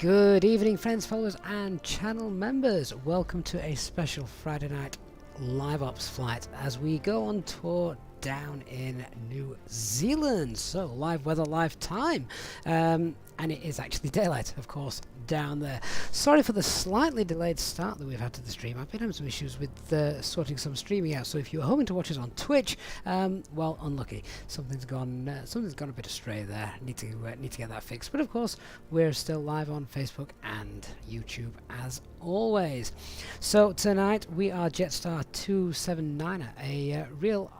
Good evening, friends, followers and channel members. Welcome to a special Friday night live ops flight as we go on tour down in New Zealand. So live weather, live time, and it is actually daylight, of course, down there. Sorry for the slightly delayed start that we've had to the stream. I've been having some issues with sorting some streaming out, so if you're hoping to watch us on Twitch, well, unlucky. Something's gone a bit astray there. Need to get that fixed. But of course, we're still live on Facebook and YouTube as always. So tonight we are Jetstar 279er, a real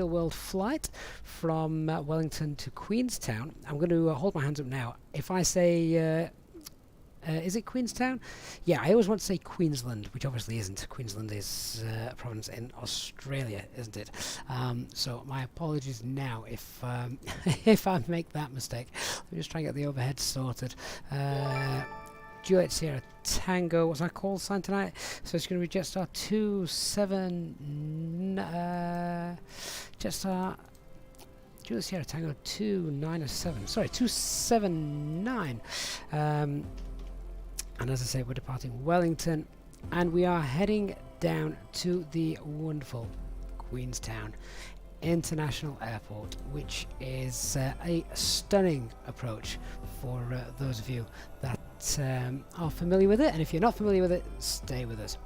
world flight from Wellington to Queenstown. I'm going to hold my hands up now. If I say is it Queenstown? Yeah, I always want to say Queensland, which obviously isn't. Queensland is a province in Australia, isn't it? So my apologies now if if I make that mistake. Let me just try and get the overhead sorted. Juliet Sierra Tango, what's our call sign tonight? So it's going to be Jetstar Jetstar Juliet Sierra Tango 297. Sorry, 279. And as I say, we're departing Wellington and we are heading down to the wonderful Queenstown International Airport, which is a stunning approach for those of you that are familiar with it, and if you're not familiar with it, stay with us.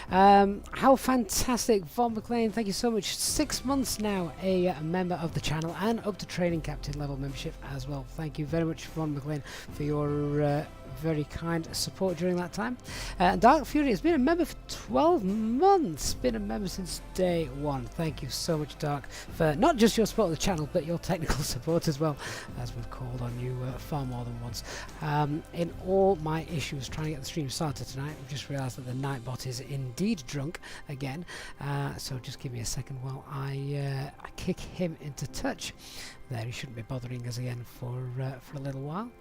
How fantastic, Von McLean, thank you so much. 6 months now a member of the channel and up to training captain level membership as well. Thank you very much, Von McLean, for your very kind support during that time. Dark Fury has been a member for 12 months, been a member since day one. Thank you so much, Dark, for not just your support of the channel but your technical support as well, as we've called on you far more than once. In all my issues trying to get the stream started tonight, we've just realised that the Nightbot is indeed drunk again, so just give me a second while I kick him into touch. There, he shouldn't be bothering us again for a little while.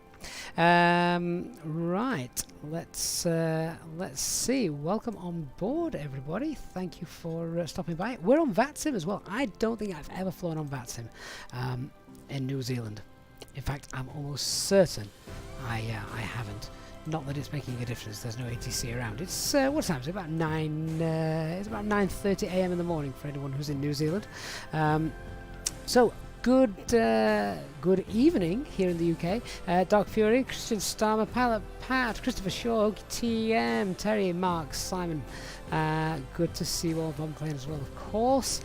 Right, let's see. Welcome on board, everybody. Thank you for stopping by. We're on VATSIM as well. I don't think I've ever flown on VATSIM in New Zealand. In fact, I'm almost certain I haven't. Not that it's making a difference. There's no ATC around. It's what time is it? About 9. It's about 9:30 a.m. in the morning for anyone who's in New Zealand. So. Good evening here in the UK. Dark Fury, Christian Starmer, Pilot Pat, Christopher Shaw, TM, Terry, Mark, Simon. Good to see you all. Von McLean as well, of course.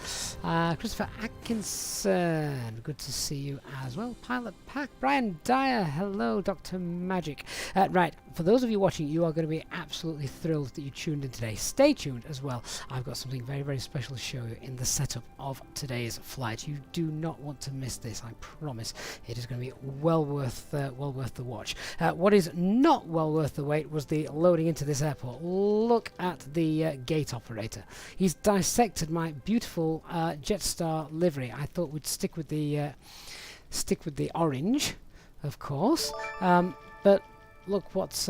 Christopher Atkinson, good to see you as well. Pilot Pack, Brian Dyer, hello, Dr. Magic. Right, for those of you watching, you are going to be absolutely thrilled that you tuned in today. Stay tuned as well. I've got something very, very special to show you in the setup of today's flight. You do not want to miss this, I promise. It is going to be well worth the watch. What is not well worth the wait was the loading into this airport. Look at the gate operator. He's dissected my beautiful Jetstar livery. I thought we'd stick with the orange, of course, but look what's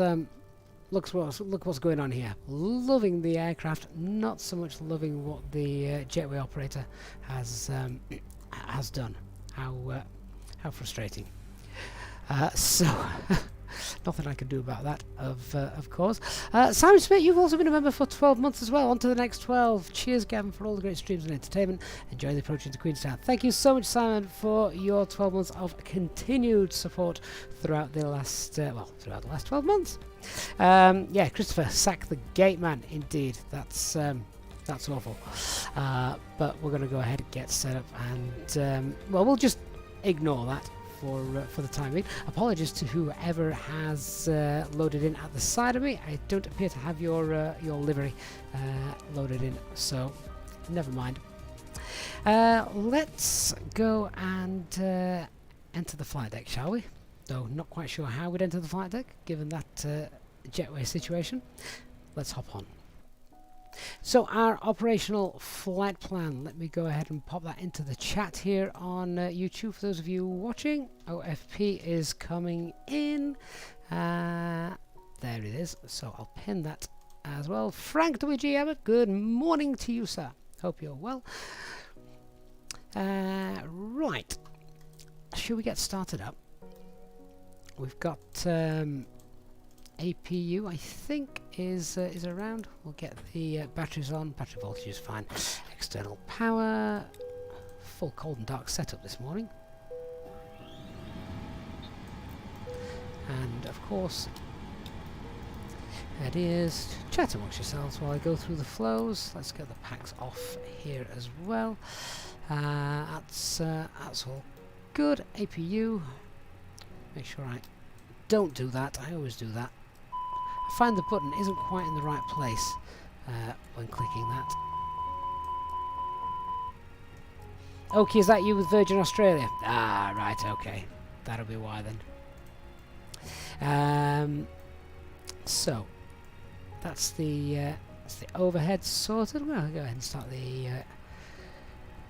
going on here. Loving the aircraft, not so much loving what the jetway operator has done. How frustrating. So nothing I can do about that, of course. Simon Smith, you've also been a member for 12 months as well. On to the next 12. Cheers, Gavin, for all the great streams and entertainment. Enjoy the approach into Queenstown. Thank you so much, Simon, for your 12 months of continued support throughout the last 12 months. Yeah, Christopher, sack the gate man. Indeed, that's awful. But we're going to go ahead and get set up, and well, we'll just ignore that for the time being. Apologies to whoever has loaded in at the side of me. I don't appear to have your livery loaded in, so never mind. Let's go and enter the flight deck, shall we? Though not quite sure how we'd enter the flight deck given that jetway situation. Let's hop on. So our operational flight plan, let me go ahead and pop that into the chat here on YouTube for those of you watching. OFP is coming in. There it is. So I'll pin that as well. Frank WG Abbott, good morning to you, sir. Hope you're well. Right. Shall we get started up? We've got APU, I think, is around. We'll get the batteries on. Battery voltage is fine. External power. Full cold and dark setup this morning. And of course, it is chat amongst yourselves while I go through the flows. Let's get the packs off here as well. That's all good. APU. Make sure I don't do that. I always do that. I find the button isn't quite in the right place when clicking that. Okay, is that you with Virgin Australia? Ah, right, okay. That'll be why then. So that's the overhead sorted. Well, I'll go ahead and start the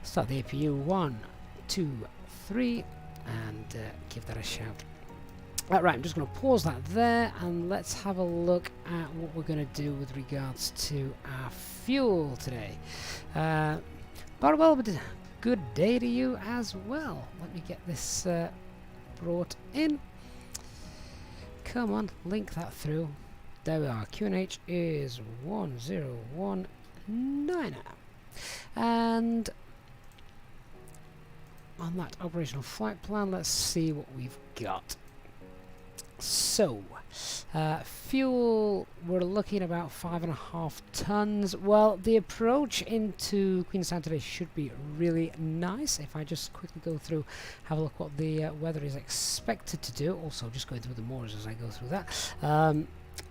APU 1, 2, 3, and give that a shout. Right, I'm just going to pause that there, and let's have a look at what we're going to do with regards to our fuel today. Well, good day to you as well. Let me get this brought in. Come on, link that through. There we are. QNH is 1019. And on that operational flight plan, let's see what we've got. So, fuel, we're looking at about 5.5 tons. Well, the approach into Queenstown today should be really nice. If I just quickly go through, have a look what the weather is expected to do. Also, just going through the moors as I go through that.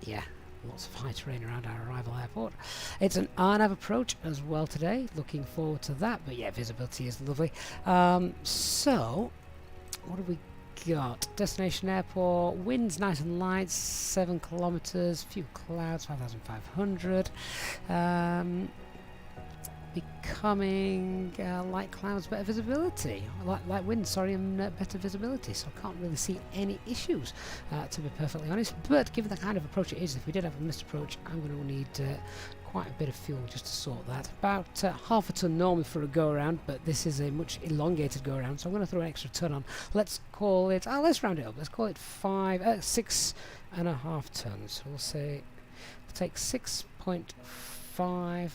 Yeah, lots of high terrain around our arrival airport. It's an RNAV approach as well today. Looking forward to that. But yeah, visibility is lovely. So, what have we got? Destination airport, winds nice and light, 7 kilometers, few clouds, 5,500. Becoming light clouds, better visibility. Light winds, sorry, and better visibility. So I can't really see any issues, to be perfectly honest. But given the kind of approach it is, if we did have a missed approach, I'm going to need quite a bit of fuel just to sort that. About half a ton normally for a go-around, but this is a much elongated go-around, so I'm going to throw an extra ton on. Let's call it, let's round it up. Let's call it 6.5 tons. We'll say, we'll take 6.5,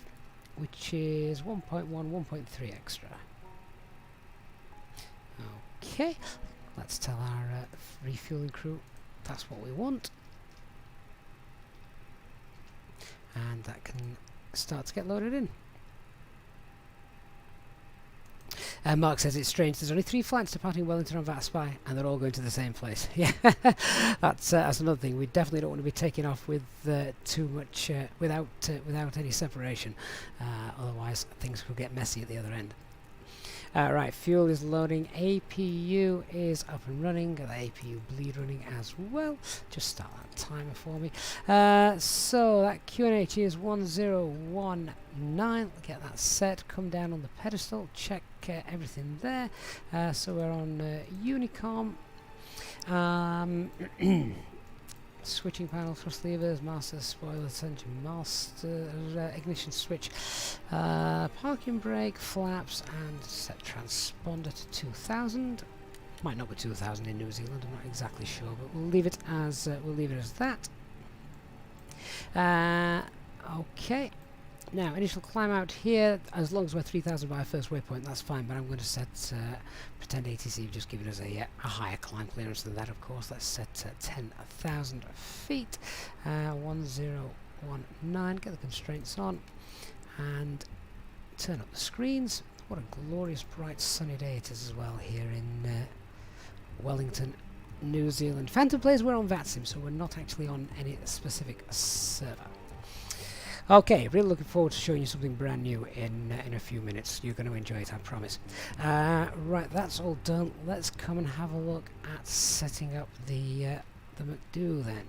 which is 1.1, 1.3 extra. Okay, let's tell our refueling crew that's what we want. And that can start to get loaded in. Mark says it's strange. There's only 3 flights departing Wellington on VATSIM, and they're all going to the same place. Yeah, that's another thing. We definitely don't want to be taking off with too much without any separation. Otherwise, things could get messy at the other end. Right, fuel is loading. APU is up and running. Got the APU bleed running as well. Just start that timer for me. So that QNH is 1019. Get that set. Come down on the pedestal. Check everything there. So we're on Unicom. Switching panel, thrust levers, master, spoilers, engine master, ignition switch, parking brake, flaps, and set transponder to 2000. Might not be 2000 in New Zealand. I'm not exactly sure, but we'll leave it as that. Okay. Now, initial climb out here, as long as we're 3,000 by our first waypoint, that's fine, but I'm going to set, pretend ATC just giving us a higher climb clearance than that, of course. Let's set 10,000 feet, 1019, get the constraints on, and turn up the screens. What a glorious, bright, sunny day it is as well here in Wellington, New Zealand. Phantom Players, we're on VATSIM, so we're not actually on any specific server. Okay, really looking forward to showing you something brand new in a few minutes. You're going to enjoy it, I promise. Right, that's all done. Let's come and have a look at setting up the McDo then.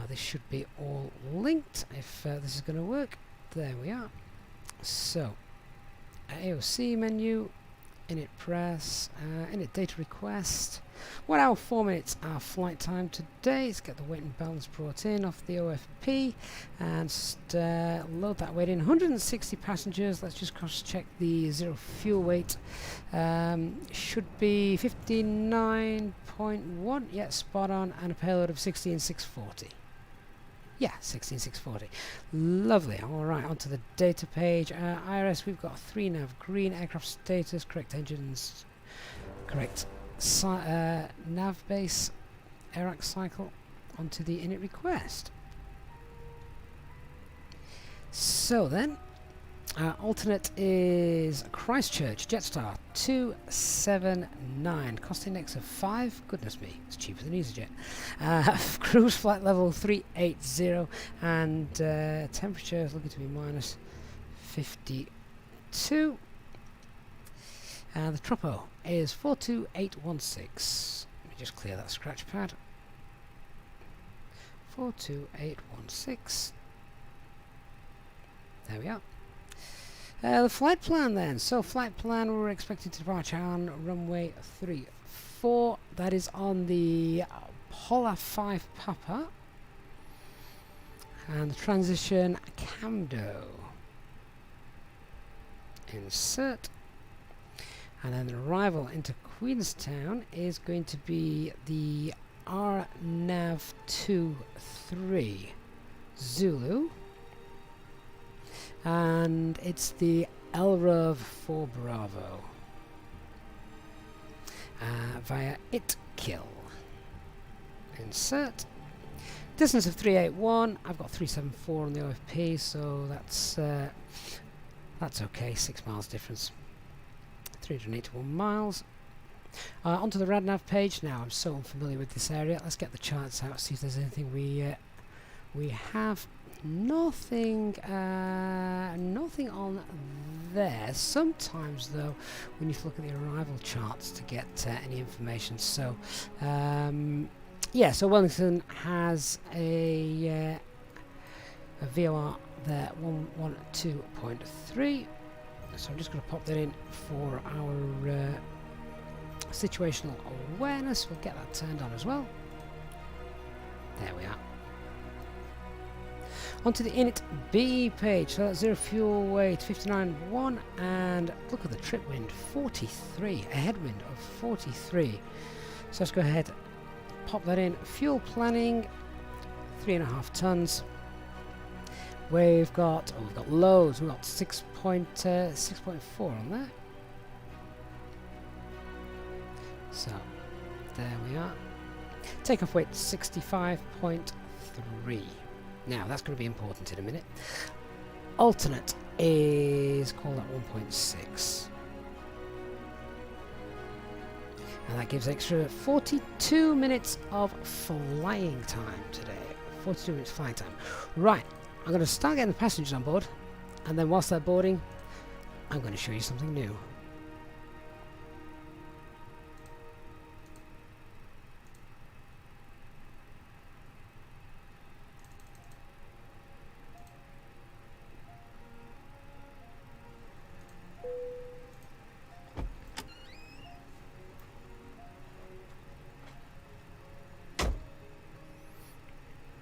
This should be all linked if this is going to work. There we are. So, AOC menu, init press, init data request. 1 hour 4 minutes our flight time today. Let's get the weight and balance brought in off the OFP and load that weight in. 160 passengers. Let's just cross check the zero fuel weight. Should be 59.1. Yeah, spot on, and a payload of 16,640. Yeah, 16,640. Lovely. All right, onto the data page. IRS, we've got 3 nav green, aircraft status, correct engines, correct nav base, AIRAC cycle, onto the init request. So then, alternate is Christchurch, Jetstar 279, cost index of 5, goodness me, it's cheaper than EasyJet. Cruise flight level 380, and temperature is looking to be minus 52. The tropo is 42816. Let me just clear that scratch pad. 42816. There we are. The flight plan then. So flight plan, we're expecting to depart on runway 34. That is on the Polar 5 Papa. And the transition Camdo. Insert. And then the arrival into Queenstown is going to be the RNAV23 Zulu. And it's the LROV 4 Bravo via ITKIL. Insert. Distance of 381. I've got 374 on the OFP, so that's okay. 6 miles difference. 381 miles. Onto the RadNav page now. I'm so unfamiliar with this area. Let's get the charts out, see if there's anything we have. Nothing on there. Sometimes though, we need to look at the arrival charts to get any information. So yeah, so Wellington has a VOR there 112.3. So I'm just going to pop that in for our situational awareness. We'll get that turned on as well. There we are. Onto the init B page. So that's zero fuel weight 59.1, and look at the trip wind 43, a headwind of 43. So let's go ahead, pop that in. Fuel planning 3.5 tons. We've got loads. We've got 6.4 on there. So there we are. Takeoff weight 65.3. Now that's going to be important in a minute. Alternate is called at 1.6. And that gives extra 42 minutes of flying time today. 42 minutes flying time. Right, I'm going to start getting the passengers on board, and then whilst they're boarding, I'm going to show you something new.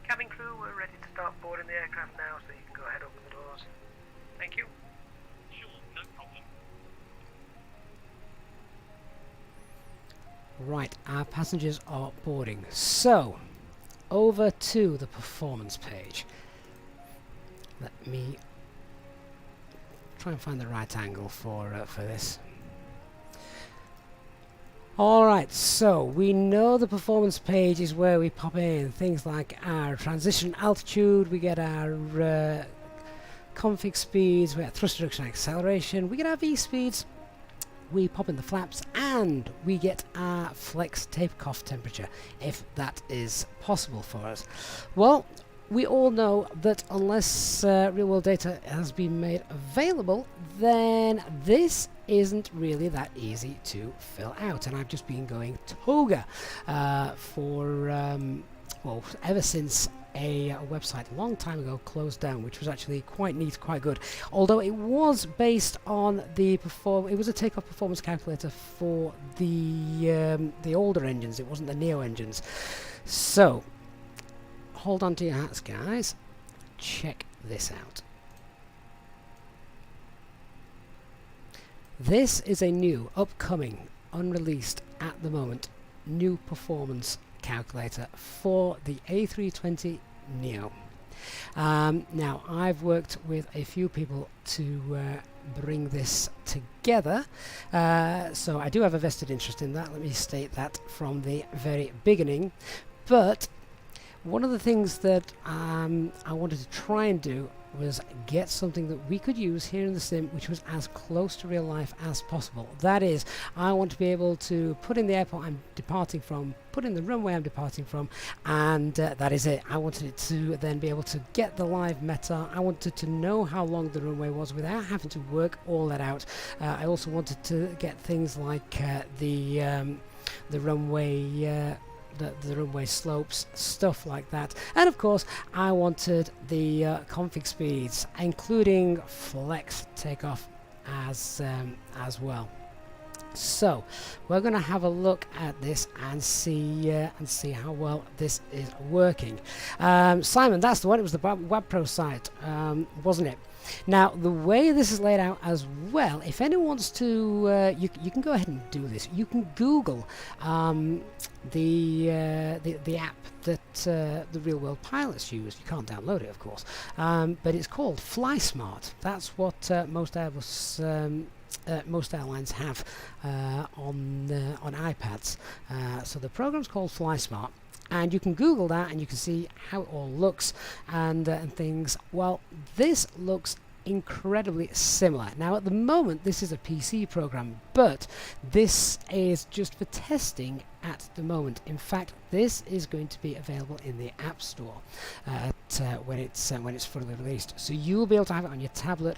Cabin crew, we're ready to start boarding the aircraft now, so you can go ahead, open the doors. Thank you. Sure, no problem. Right, our passengers are boarding. So, over to the performance page. Let me try and find the right angle for this. Alright, so we know the performance page is where we pop in things like our transition altitude, we get our config speeds, we get thrust reduction and acceleration, we get our V speeds, we pop in the flaps, and we get our flex takeoff temperature, if that is possible for us. Well, we all know that unless real world data has been made available, then this isn't really that easy to fill out, and I've just been going toga for well, ever since a website a long time ago closed down, which was actually quite neat, quite good. Although it was based on it was a takeoff performance calculator for the older engines. It wasn't the Neo engines. So hold on to your hats, guys. Check this out. This is a new, upcoming, unreleased at the moment, new performance calculator for the A320 Neo. Now, I've worked with a few people to bring this together, so I do have a vested interest in that. Let me state that from the very beginning. But one of the things that I wanted to try and do was get something that we could use here in the sim which was as close to real life as possible. That is, I want to be able to put in the airport I'm departing from, put in the runway I'm departing from, and that is it. I wanted it to then be able to get the live meta. I wanted to know how long the runway was without having to work all that out. I also wanted to get things like the runway the runway slopes, stuff like that. And of course I wanted the config speeds, including flex takeoff as well. So we're going to have a look at this and see how well this is working. Simon, that's the one. It was the WebPro site, wasn't it? Now, the way this is laid out as well, if anyone wants to, you can go ahead and do this. You can Google the app that the real world pilots use. You can't download it, of course, but it's called FlySmart. That's what most airlines have on iPads. So the program's called FlySmart. And you can Google that and you can see how it all looks and things. Well, this looks incredibly similar. Now at the moment this is a PC program, but this is just for testing at the moment. In fact, this is going to be available in the App Store when it's fully released. So you will be able to have it on your tablet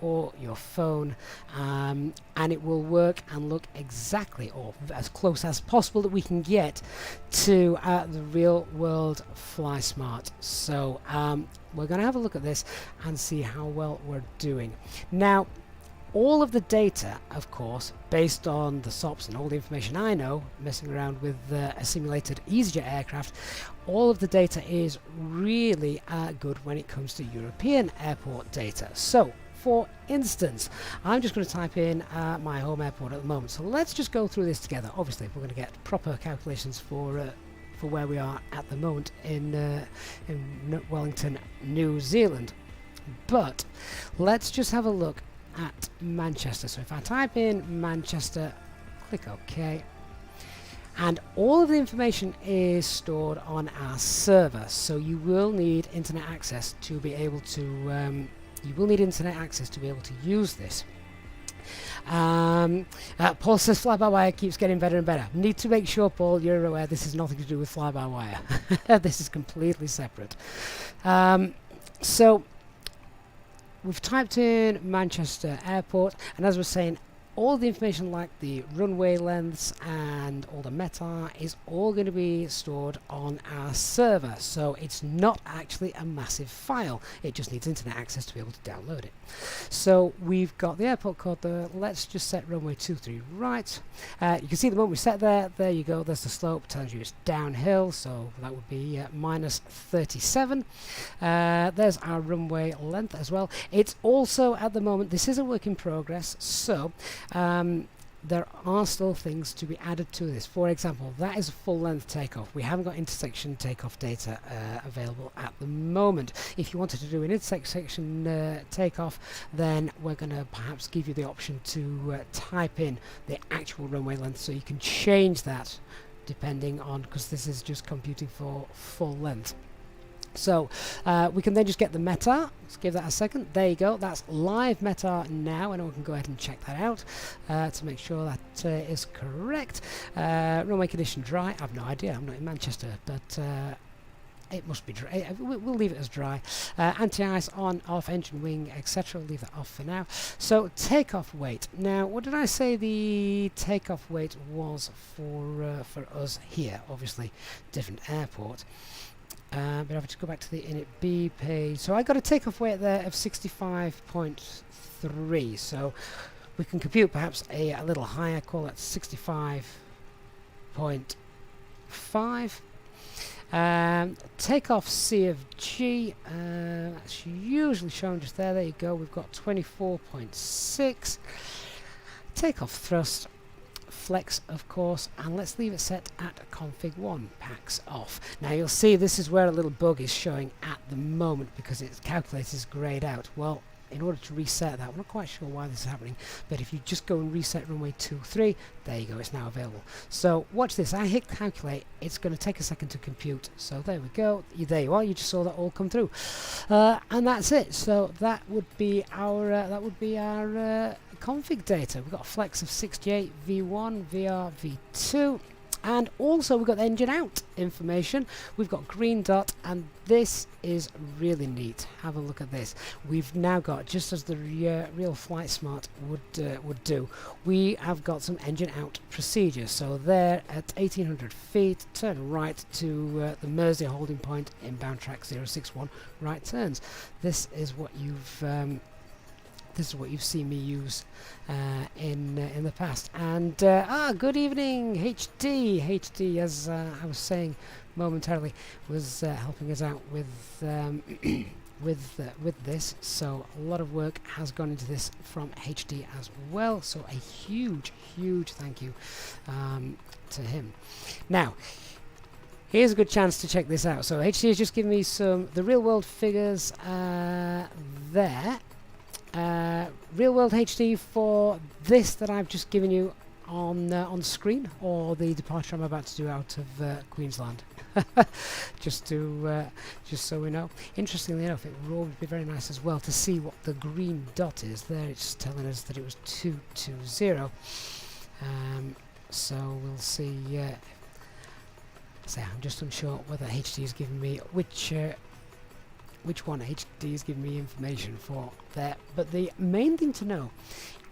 or your phone, and it will work and look exactly, or as close as possible that we can get to the real world FlySmart. So we're going to have a look at this and see how well we're doing. Now, all of the data, of course, based on the SOPs and all the information I know, messing around with a simulated EasyJet aircraft, all of the data is really good when it comes to European airport data. So, for instance, I'm just going to type in my home airport at the moment. So let's just go through this together. Obviously, we're going to get proper calculations for where we are at the moment in Wellington, New Zealand. But let's just have a look at Manchester. So if I type in Manchester, click OK, and all of the information is stored on our server. So you will need internet access to be able to use this. Paul says fly-by-wire keeps getting better and better. Need to make sure, Paul, you're aware this is nothing to do with fly-by-wire. This is completely separate. So we've typed in Manchester Airport, and as we're saying, all the information like the runway lengths and all the meta is all going to be stored on our server. So it's not actually a massive file. It just needs internet access to be able to download it. So we've got the airport code there. Let's just set runway 23 right. You can see the moment we set there you go. There's the slope, tells you it's downhill, so that would be minus 37. There's our runway length as well. It's also, at the moment, this is a work in progress, so there are still things to be added to this. For example, that is a full length takeoff. We haven't got intersection takeoff data available at the moment. If you wanted to do an intersection takeoff, then we're going to perhaps give you the option to type in the actual runway length, so you can change that depending on, because this is just computing for full length. So we can then just get the meta. Let's give that a second. There you go. That's live meta now, and we can go ahead and check that out to make sure that is correct. Runway condition dry. I have no idea. I'm not in Manchester, but it must be dry. We'll leave it as dry. Anti-ice on, off, engine wing, etc. We'll leave that off for now. So takeoff weight. Now, what did I say the takeoff weight was for us here? Obviously, different airport. but I'll just go back to the init B page. So I got a takeoff weight there of 65.3. So we can compute perhaps a little higher, call that 65.5. Takeoff C of G, that's usually shown just there. There you go. We've got 24.6. Takeoff thrust, flex of course, and let's leave it set at config 1, packs off. Now you'll see this is where a little bug is showing at the moment because its calculator is greyed out. Well, in order to reset that, I'm not quite sure why this is happening, but if you just go and reset runway 23, there you go, it's now available. So watch this, I hit calculate, it's going to take a second to compute. So there we go, there you are, you just saw that all come through. And that's it. So that would be our config data. We've got a flex of 68, V1, VR, V2. And also we've got the engine out information. We've got green dot, and this is really neat. Have a look at this. We've now got, just as the real Flight Smart would do, we have got some engine out procedures. So there at 1800 feet, turn right to the Mersey holding point, inbound track 061, right turns. This is what you've seen me use in the past. And good evening, HD, as I was saying momentarily, was helping us out with with this. So a lot of work has gone into this from HD as well. So a huge thank you to him. Now, here's a good chance to check this out. So HD has just given me the real world figures there. Real world HD for this that I've just given you on screen, or the departure I'm about to do out of Queensland. just so we know. Interestingly enough, it would be very nice as well to see what the green dot is there. It's telling us that it was 220. So we'll see. So I'm just unsure whether HD is giving me which one HD is giving me information for there. But the main thing to know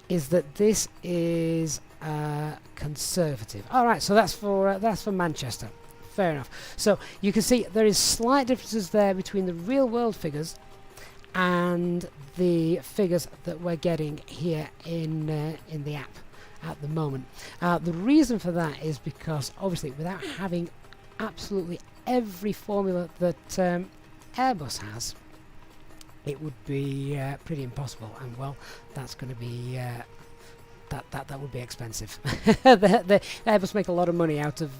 is that this is conservative. Alright, so that's for Manchester. Fair enough. So you can see there is slight differences there between the real world figures and the figures that we're getting here in the app at the moment. The reason for that is because obviously without having absolutely every formula that Airbus has, it would be pretty impossible, and well, that's going to be that would be expensive. the Airbus make a lot of money out of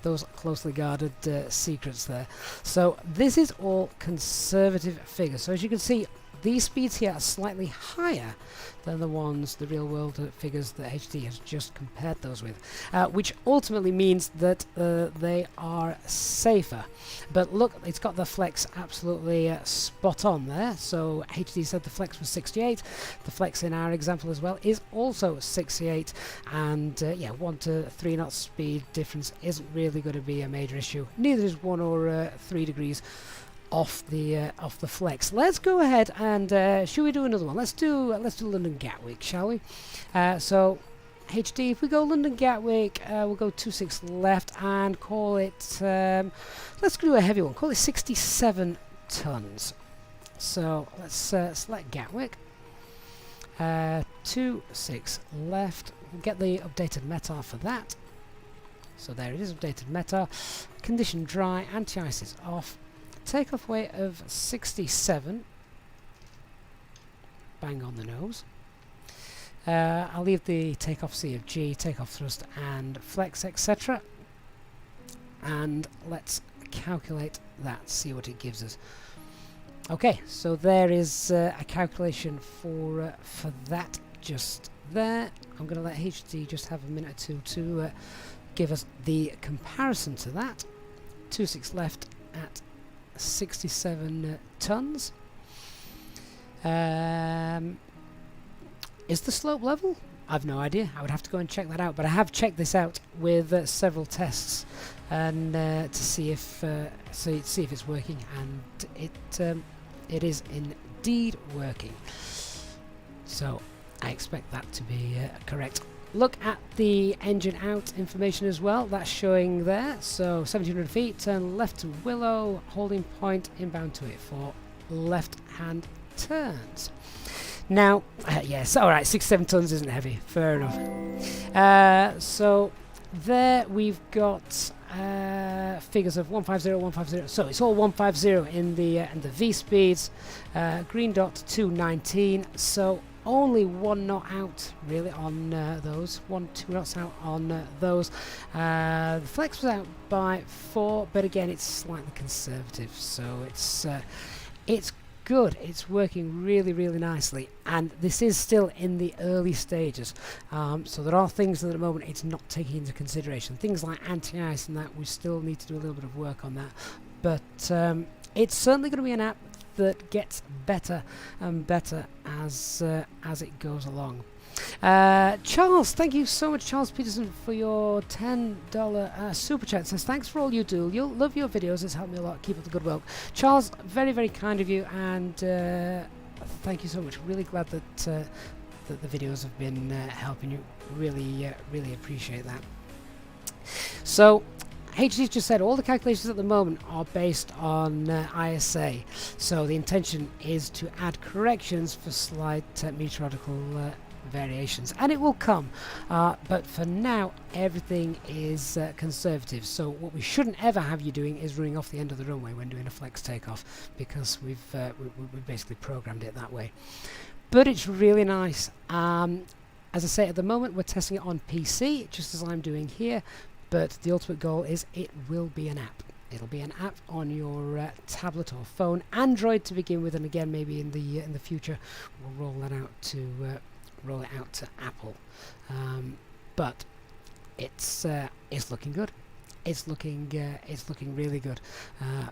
those closely guarded secrets there. So this is all conservative figures. So as you can see, these speeds here are slightly higher than the real world figures that HD has just compared those with, which ultimately means that they are safer. But look, it's got the flex absolutely spot on there. So HD said the flex was 68. The flex in our example as well is also 68, and yeah, 1 to 3 knots speed difference isn't really going to be a major issue. Neither is 1 or 3 degrees off the flex. Let's go ahead and should we do another one? Let's do London Gatwick, shall we? So HD, if we go London Gatwick, we'll go 26 left and call it. Let's do a heavy one. Call it 67 tons. So let's select Gatwick. 26 left. We'll get the updated METAR for that. So there it is, updated METAR. Condition dry. Anti-ice is off. Takeoff weight of 67, bang on the nose. I'll leave the takeoff C of G, takeoff thrust and flex, etc. And let's calculate that, see what it gives us. Okay, so there is a calculation for that just there. I'm going to let HD just have a minute or two to give us the comparison to that. 26 left at 67 tons. Is the slope level? I've no idea. I would have to go and check that out. But I have checked this out with several tests, and to see if it's working, and it is indeed working. So I expect that to be correct. look at the engine out information as well. That's showing there. So 1700 feet, turn left to Willow, holding point inbound to it for left-hand turns. Now, yes, all right, 67 tons isn't heavy. Fair enough. So there we've got figures of 150, 150. So it's all 150 in the V speeds. Green dot 219. So only 1 knot out really on those. 1-2 knots out on those. The flex was out by 4, but again it's slightly conservative. So it's good. It's working really, really nicely, and this is still in the early stages. So there are things that at the moment it's not taking into consideration. Things like anti-ice and that, we still need to do a little bit of work on that. But it's certainly going to be an app that gets better and better as it goes along. Charles, thank you so much, Charles Peterson, for your $10 super chat. Says thanks for all you do. You'll love your videos. It's helped me a lot. Keep up the good work, Charles. Very, very kind of you, and thank you so much. Really glad that that the videos have been helping you. Really, really appreciate that. So, HD's just said all the calculations at the moment are based on ISA, so the intention is to add corrections for slight meteorological variations, and it will come, but for now everything is conservative. So what we shouldn't ever have you doing is running off the end of the runway when doing a flex takeoff, because we've basically programmed it that way. But it's really nice. As I say, at the moment we're testing it on PC, just as I'm doing here, but the ultimate goal is it will be an app. It'll be an app on your tablet or phone, Android to begin with, and again maybe in the future we'll roll it out to Apple. But it's looking good. It's looking really good.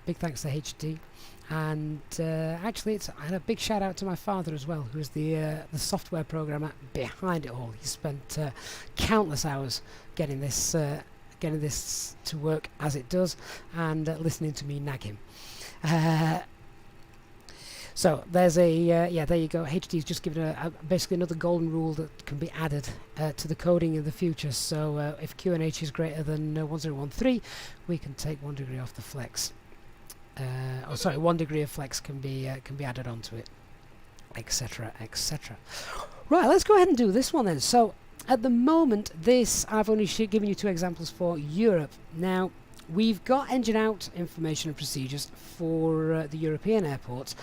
Big thanks to HD, and actually and a big shout out to my father as well, who is the software programmer behind it all. He spent countless hours getting this to work as it does, and listening to me nag him. So there's there you go. HD's just given basically another golden rule that can be added to the coding in the future. So if QNH is greater than 1013, we can take 1 degree off the flex. 1 degree of flex can be added onto it, etc., etc. Right, let's go ahead and do this one then. So at the moment, I've only given you 2 examples for Europe. Now, we've got engine out information and procedures for the European airports.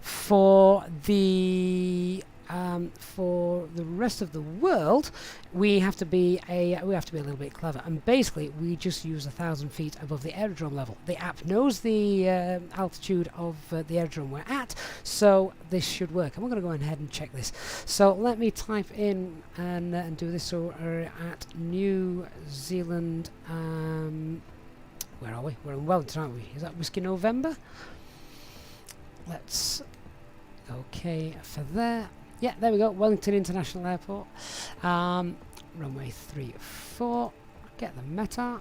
For the rest of the world, we have to be a little bit clever, and basically we just use 1,000 feet above the aerodrome level. The app knows the altitude of the aerodrome we're at, so this should work. And we're going to go ahead and check this. So let me type in and do this. So we're at New Zealand. Where are we? We're in Wellington, aren't we? Is that Whiskey November? Let's okay for there. Yeah, there we go. Wellington International Airport. Runway 34. Get the meta.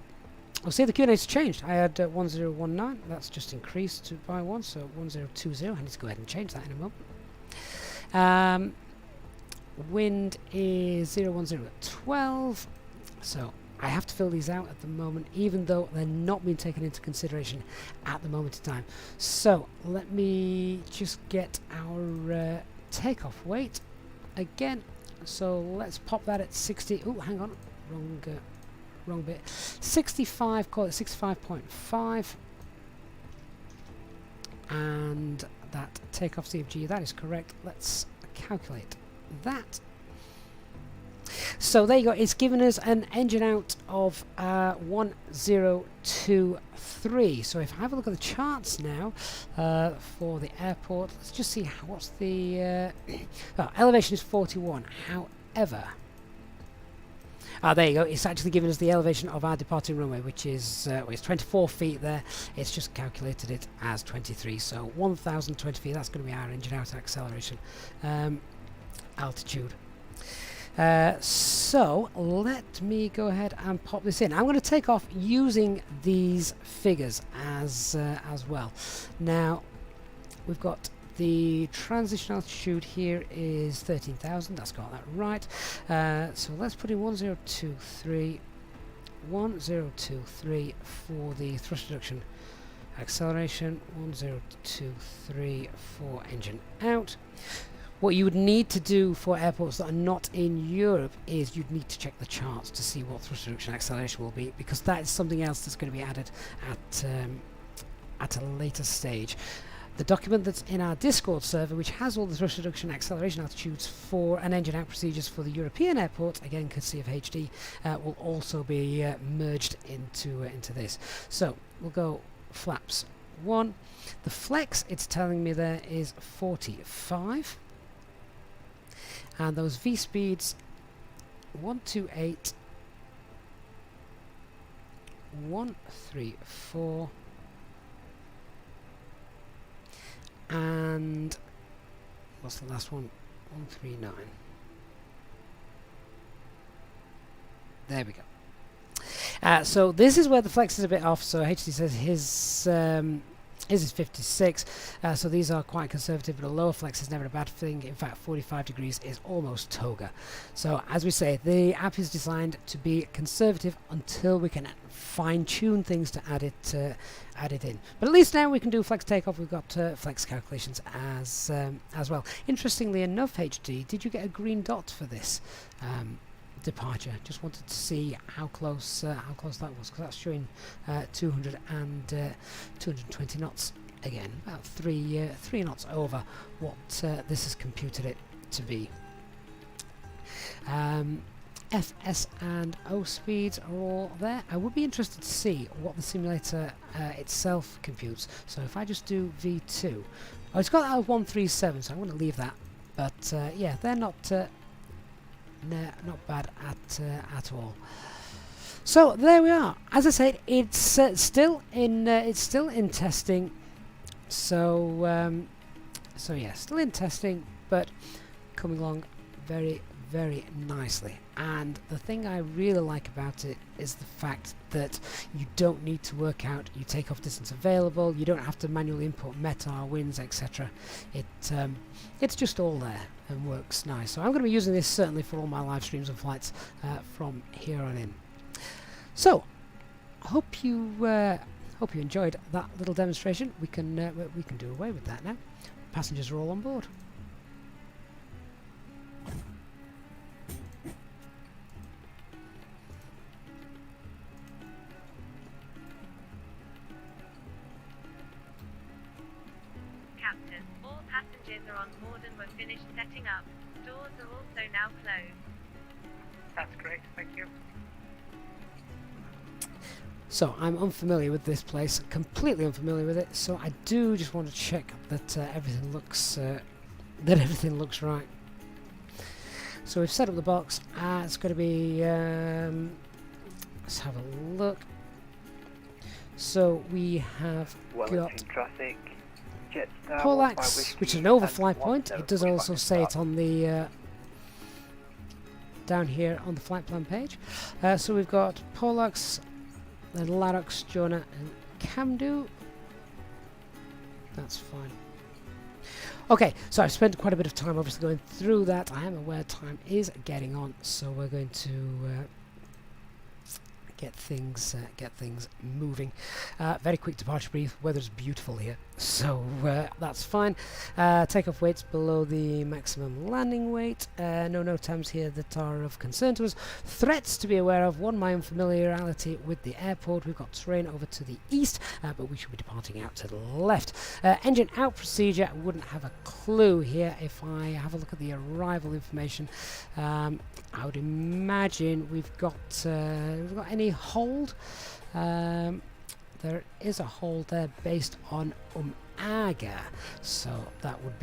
Oh, see, the QNA's changed. I had 1019. That's just increased by 1, so 1020. I need to go ahead and change that in a moment. Wind is 01012. So I have to fill these out at the moment, even though they're not being taken into consideration at the moment in time. So let me just get our takeoff weight again. So let's pop that at 60. Oh, hang on, wrong bit. 65. Call it 65.5. And that takeoff CFG, that is correct. Let's calculate that. So there you go. It's given us an engine out of 1023. So if I have a look at the charts now for the airport, let's just see what's the elevation is 41. However, there you go. It's actually given us the elevation of our departing runway, which is it's 24 feet there. It's just calculated it as 23. So 1,020 feet. That's going to be our engine out acceleration altitude. So let me go ahead and pop this in. I'm going to take off using these figures as well. Now we've got The transition altitude here is 13,000. That's got that right. So let's put in 1023. 1023 for the thrust reduction acceleration. 1023 for engine out. What you would need to do for airports that are not in Europe is you'd need to check the charts to see what thrust reduction acceleration will be, because that is something else that's going to be added at a later stage. The document that's in our Discord server, which has all the thrust reduction acceleration altitudes for and engine out procedures for the European airports, again courtesy of HD, will also be merged into this. So we'll go flaps 1. The flex, it's telling me there, is 45. And those V speeds 128, 134, and what's the last one? 139. There we go. So this is where the flex is a bit off. So HD says his is 56, so these are quite conservative, but a lower flex is never a bad thing. In fact, 45 degrees is almost toga. So as we say, the app is designed to be conservative until we can fine-tune things to add it in. But at least now we can do flex takeoff. We've got flex calculations as well. Interestingly enough, HD, did you get a green dot for this departure? Just wanted to see how close that was, because that's showing 200 and 220 knots again, about 3 knots over what this has computed it to be. FS and O speeds are all there. I would be interested to see what the simulator itself computes. So if I just do V2, oh, it's got that 137, so I'm going to leave that. But yeah, they're not bad at all. So there we are. As I said, it's still in testing. So so yeah, still in testing, but coming along very, very nicely. And the thing I really like about it is the fact that you don't need to work out your takeoff distance available. You don't have to manually input METAR, winds, etc. It's just all there and works nice. So I'm going to be using this certainly for all my live streams and flights from here on in. So hope you enjoyed that little demonstration. We can do away with that now. Passengers are all on board. Captain, all passengers are on board and we're finished setting up. Doors are also now closed. That's great, thank you. So I'm unfamiliar with this place, completely unfamiliar with it. So I do just want to check that everything looks right. So we've set up the box. It's going to be. Let's have a look. So we have Wellington got traffic, Jetstar, Pollax, which is an overfly point. It does also say it on the down here on the flight plan page. So we've got Pollax, then Larox, Jonah, and Camdu. That's fine. Okay, so I've spent quite a bit of time obviously going through that. I am aware time is getting on, so we're going to get things moving. Very quick departure brief. Weather's beautiful here, so that's fine. Takeoff weights below the maximum landing weight. No times here that are of concern to us. Threats to be aware of. One, my unfamiliarity with the airport. We've got terrain over to the east, but we should be departing out to the left. Engine out procedure. I wouldn't have a clue here. If I have a look at the arrival information, I would imagine we've got any hold. There is a hold there based on Aga, so that would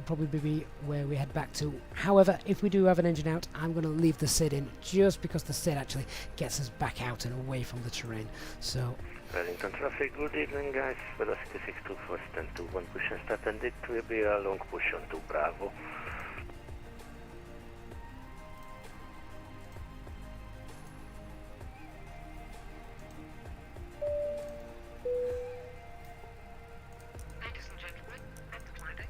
probably be where we head back to. However, if we do have an engine out, I'm going to leave the SID in, just because the SID actually gets us back out and away from the terrain. So Wellington traffic, good evening guys. Velocity 624, stand to 1 push and start, and it will be a long push on to Bravo. Ladies and gentlemen, at the flight deck,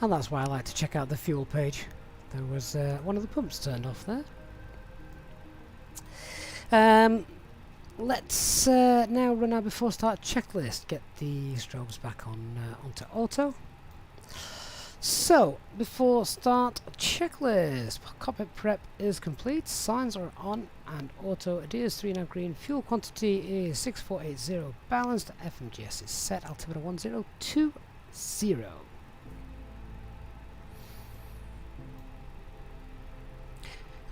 And that's why I like to check out the fuel page. There was one of the pumps turned off there. Let's now run our before start checklist. Get the strobes back on onto auto. So, before start checklist. Cockpit prep is complete. Signs are on and auto. Adheres 3 now green. Fuel quantity is 6480 balanced. FMGS is set. Altimeter 1020.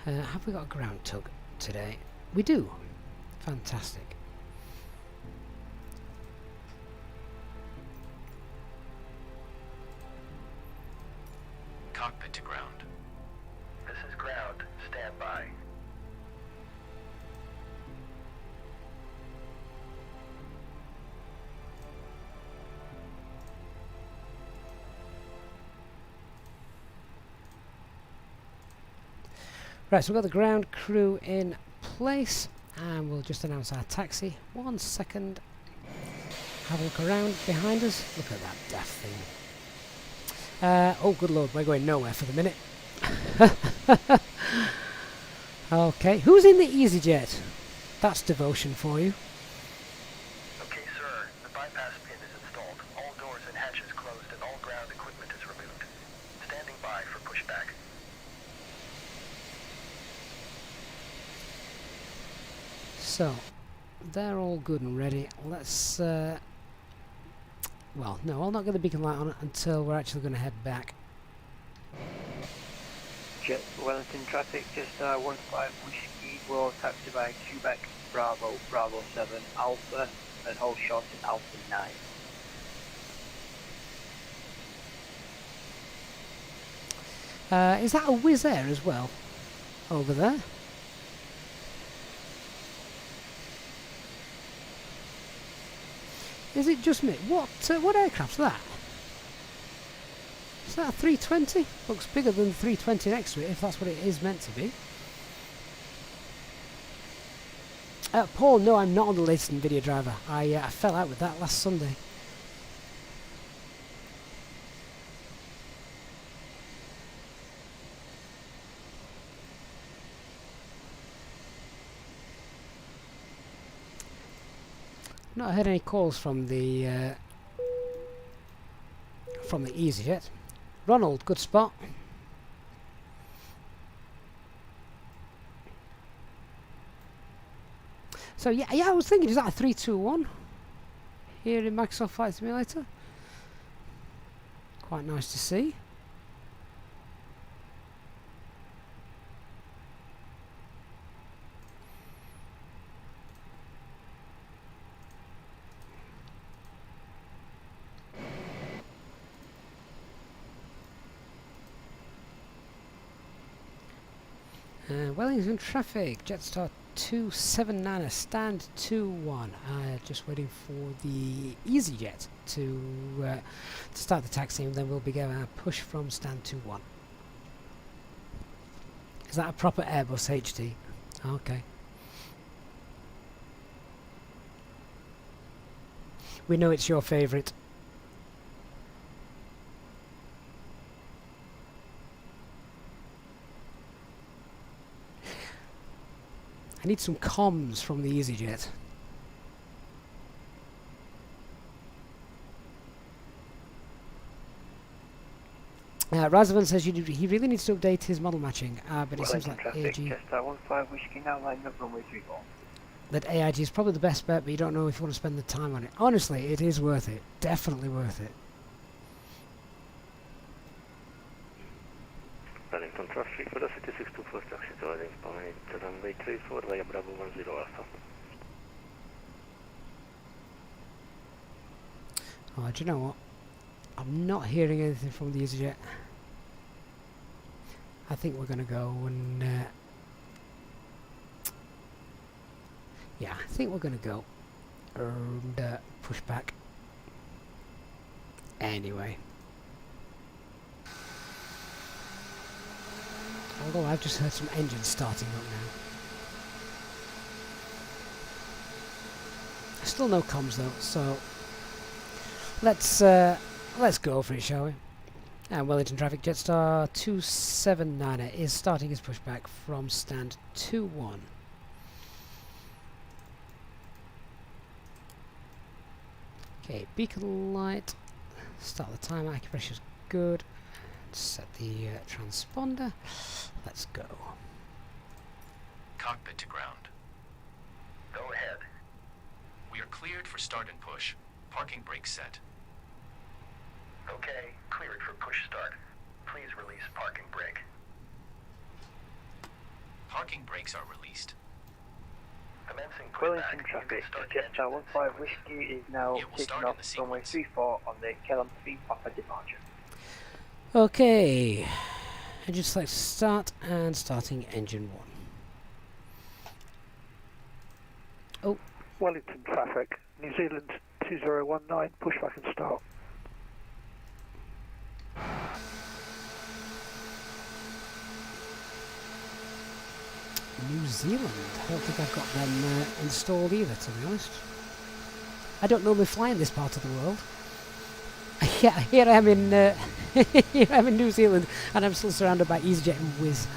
Have we got a ground tug today? We do. Fantastic. Cockpit to ground. This is ground. Stand by. Right, so we've got the ground crew in place, and we'll just announce our taxi. 1 second. Have a look around behind us. Look at that daft thing. Oh, good lord, we're going nowhere for the minute. Okay, who's in the EasyJet? That's devotion for you. Okay, sir. The bypass pin is installed. All doors and hatches closed and all ground equipment is removed. Standing by for pushback. So, they're all good and ready. Let's, well, no, I'll not get the beacon light on until we're actually going to head back. Jet Wellington traffic, just 15 whiskey, will taxi by Quebec, Bravo, Bravo 7, Alpha, and hold short at Alpha 9. Is that a Wizz Air as well? Over there? Is it just me? What aircraft's that? Is that a 320? Looks bigger than the 320NX, if that's what it is meant to be. Paul, no, I'm not on the latest NVIDIA driver. I fell out with that last Sunday. Not heard any calls from the EasyJet. Ronald, good spot. So yeah, I was thinking, is that a 321 here in Microsoft Flight Simulator? Quite nice to see. Wellington traffic, Jetstar 279, stand 21. Just waiting for the EasyJet to start the taxi, and then we'll begin our push from stand 21. Is that a proper Airbus HD? Okay. We know it's your favourite. I need some comms from the EasyJet. Razvan says he really needs to update his model matching, but it seems like traffic, AIG... just 15 whiskey, now line up runway 34. That AIG is probably the best bet, but you don't know if you want to spend the time on it. Honestly, it is worth it. Definitely worth it. Wellington traffic, velocity 624, taxi to Wellington, point runway 34 via Bravo 10 Alpha. Oh, do you know what? I'm not hearing anything from the EasyJet. I think we're going to go and... yeah, I think we're going to go and push back. Anyway. Although I've just heard some engines starting up now. Still no comms though, so let's go for it, shall we? And Wellington traffic, Jetstar 279er is starting his pushback from stand 2-1. Okay, beacon light. Start the timer. Acupressure's good. Set the transponder. Let's go. Cockpit to ground. Go ahead. We are cleared for start and push. Parking brake set. Okay, cleared for push start. Please release parking brake. Parking brakes are released. Commencing Wellington pushback. traffic, Jetstar 15 Whiskey is now It will taking start in off the runway sequence. 34 on the Kellam 3 Papa departure. Okay. Engine select start and starting engine 1. Oh, Wellington traffic, New Zealand 2019, pushback and start. New Zealand. I don't think I've got them installed either, to be honest. I don't normally fly in this part of the world. Yeah, here I am in here I am in New Zealand, and I'm still surrounded by EasyJet and Wizz.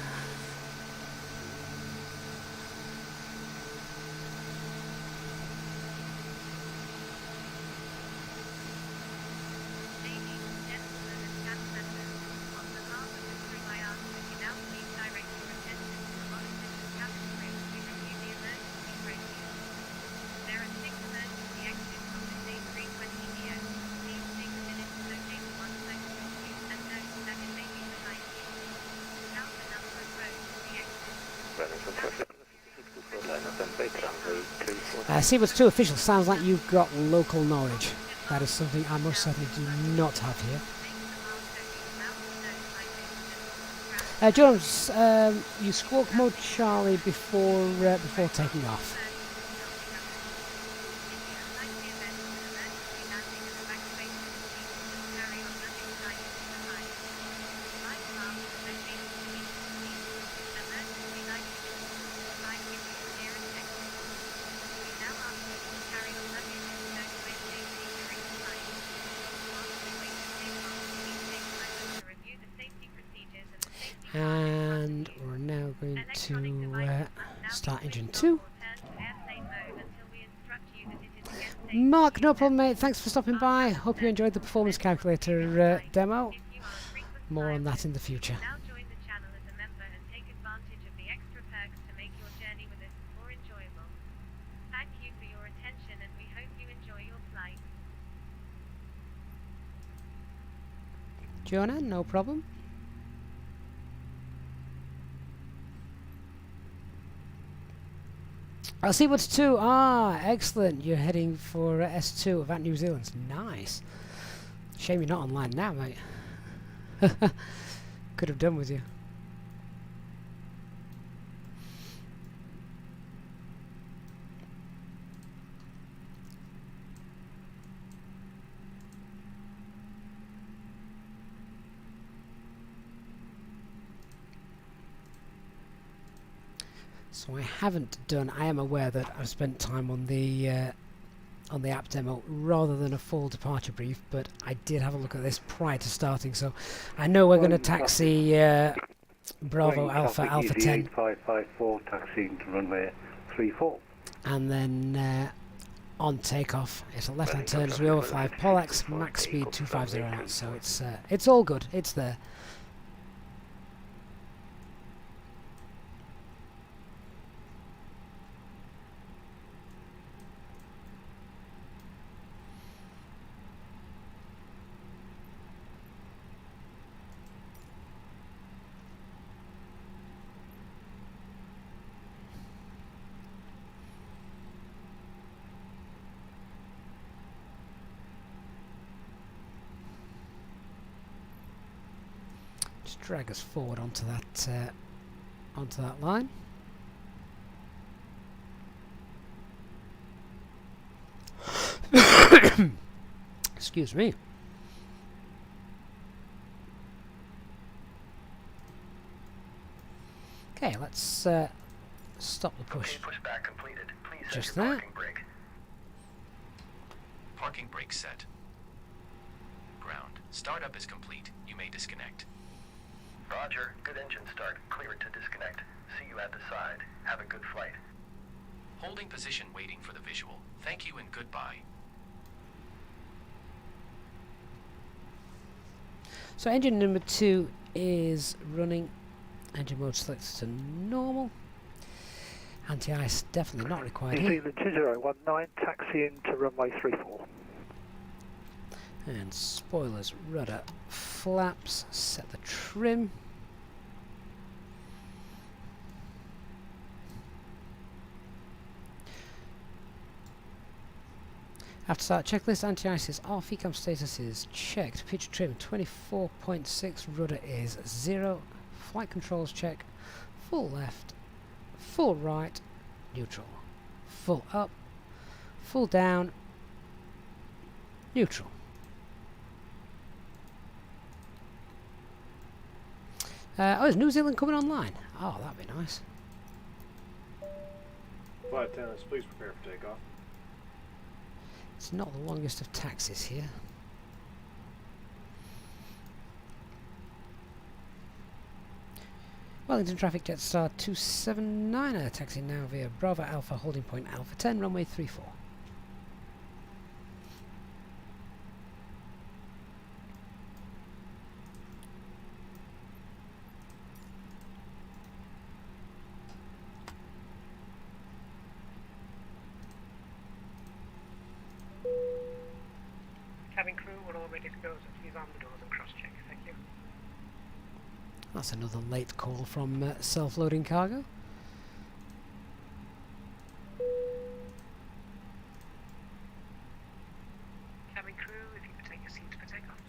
Ladies, gentlemen, and cast members, on behalf of the crew I ask that you now please direct your attention to the monitoring of cabin brakes to review the emergency braking. There are 6 emergency exits on this A320neo. Please take a minute to locate the one closest to you and note that it may be behind you. Count the number of rows to the exit. Wellington traffic, line up and break runway 34. Seawards 2 official, sounds like you've got local knowledge. That is something I most certainly do not have here. Jones, you squawk mode Charlie before taking off. And we're now going to start engine 2. Mark, no problem, mate. Thanks for stopping by. Hope you enjoyed the performance calculator demo. More on that in the future. Now join the channel as a member and take advantage of the extra perks to make your journey with us more enjoyable. Thank you for your attention, and we hope you enjoy your flight. Jonah, no problem. I'll see what's 2. Ah, excellent. You're heading for S2 of New Zealand. Nice. Shame you're not online now, mate. Could have done with you. So I haven't done. I am aware that I've spent time on the app demo rather than a full departure brief, but I did have a look at this prior to starting, so I know we're going to taxi Bravo Alpha 10, 554 taxiing to runway 34. and then on takeoff it's a left-hand turn as we overfly Pollax, max speed 250 knots. So it's all good. It's there. Just drag us forward onto that line. Excuse me. Okay, let's stop the push. Okay, pushback completed. Please set Just your that. parking brake. Parking brake set. Ground. Startup is complete. You may disconnect. Roger. Good engine start. Clear it to disconnect. See you at the side. Have a good flight. Holding position waiting for the visual. Thank you and goodbye. So engine number 2 is running. Engine mode selected to normal. Anti-ice definitely not required New here. Zealand 2019, taxiing to runway 34. And spoilers, rudder, flaps, set the trim. After start checklist, anti-ice is off, ECAM status is checked, pitch trim 24.6, rudder is 0, flight controls check, full left, full right, neutral, full up, full down, neutral. Oh, is New Zealand coming online? Oh, that'd be nice. Flight attendants, please prepare for takeoff. It's not the longest of taxis here. Wellington traffic Jetstar 279er taxi now via Bravo Alpha holding point Alpha 10 runway 34. Cabin crew, we're all ready to go, so please arm the doors and cross-check. Thank you. That's another late call from self-loading cargo. Cabin crew, if you could take your seats for takeoff.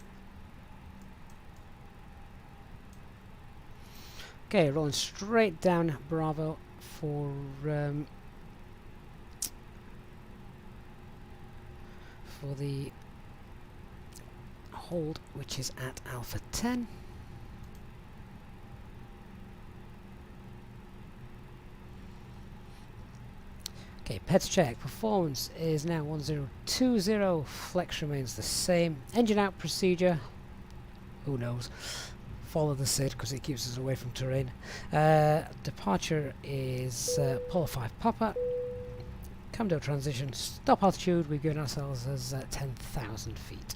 Okay, rolling straight down Bravo for the hold, which is at Alpha 10. Okay, pets check. Performance is now 1020. Flex remains the same. Engine out procedure. Who knows? Follow the SID because it keeps us away from terrain. Departure is Polo 5 Papa. Camdo transition. Stop altitude we've given ourselves as 10,000 feet.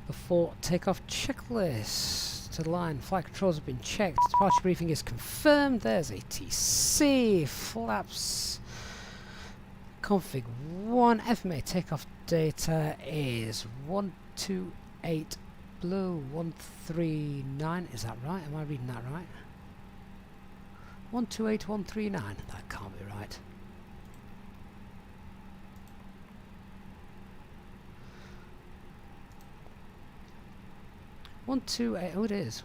Before takeoff checklist to line. Flight controls have been checked. Departure briefing is confirmed. There's ATC. Flaps. Config 1. FMA takeoff data is 128 blue 139. Is that right? Am I reading that right? 128139. That can't be right. Oh, it is.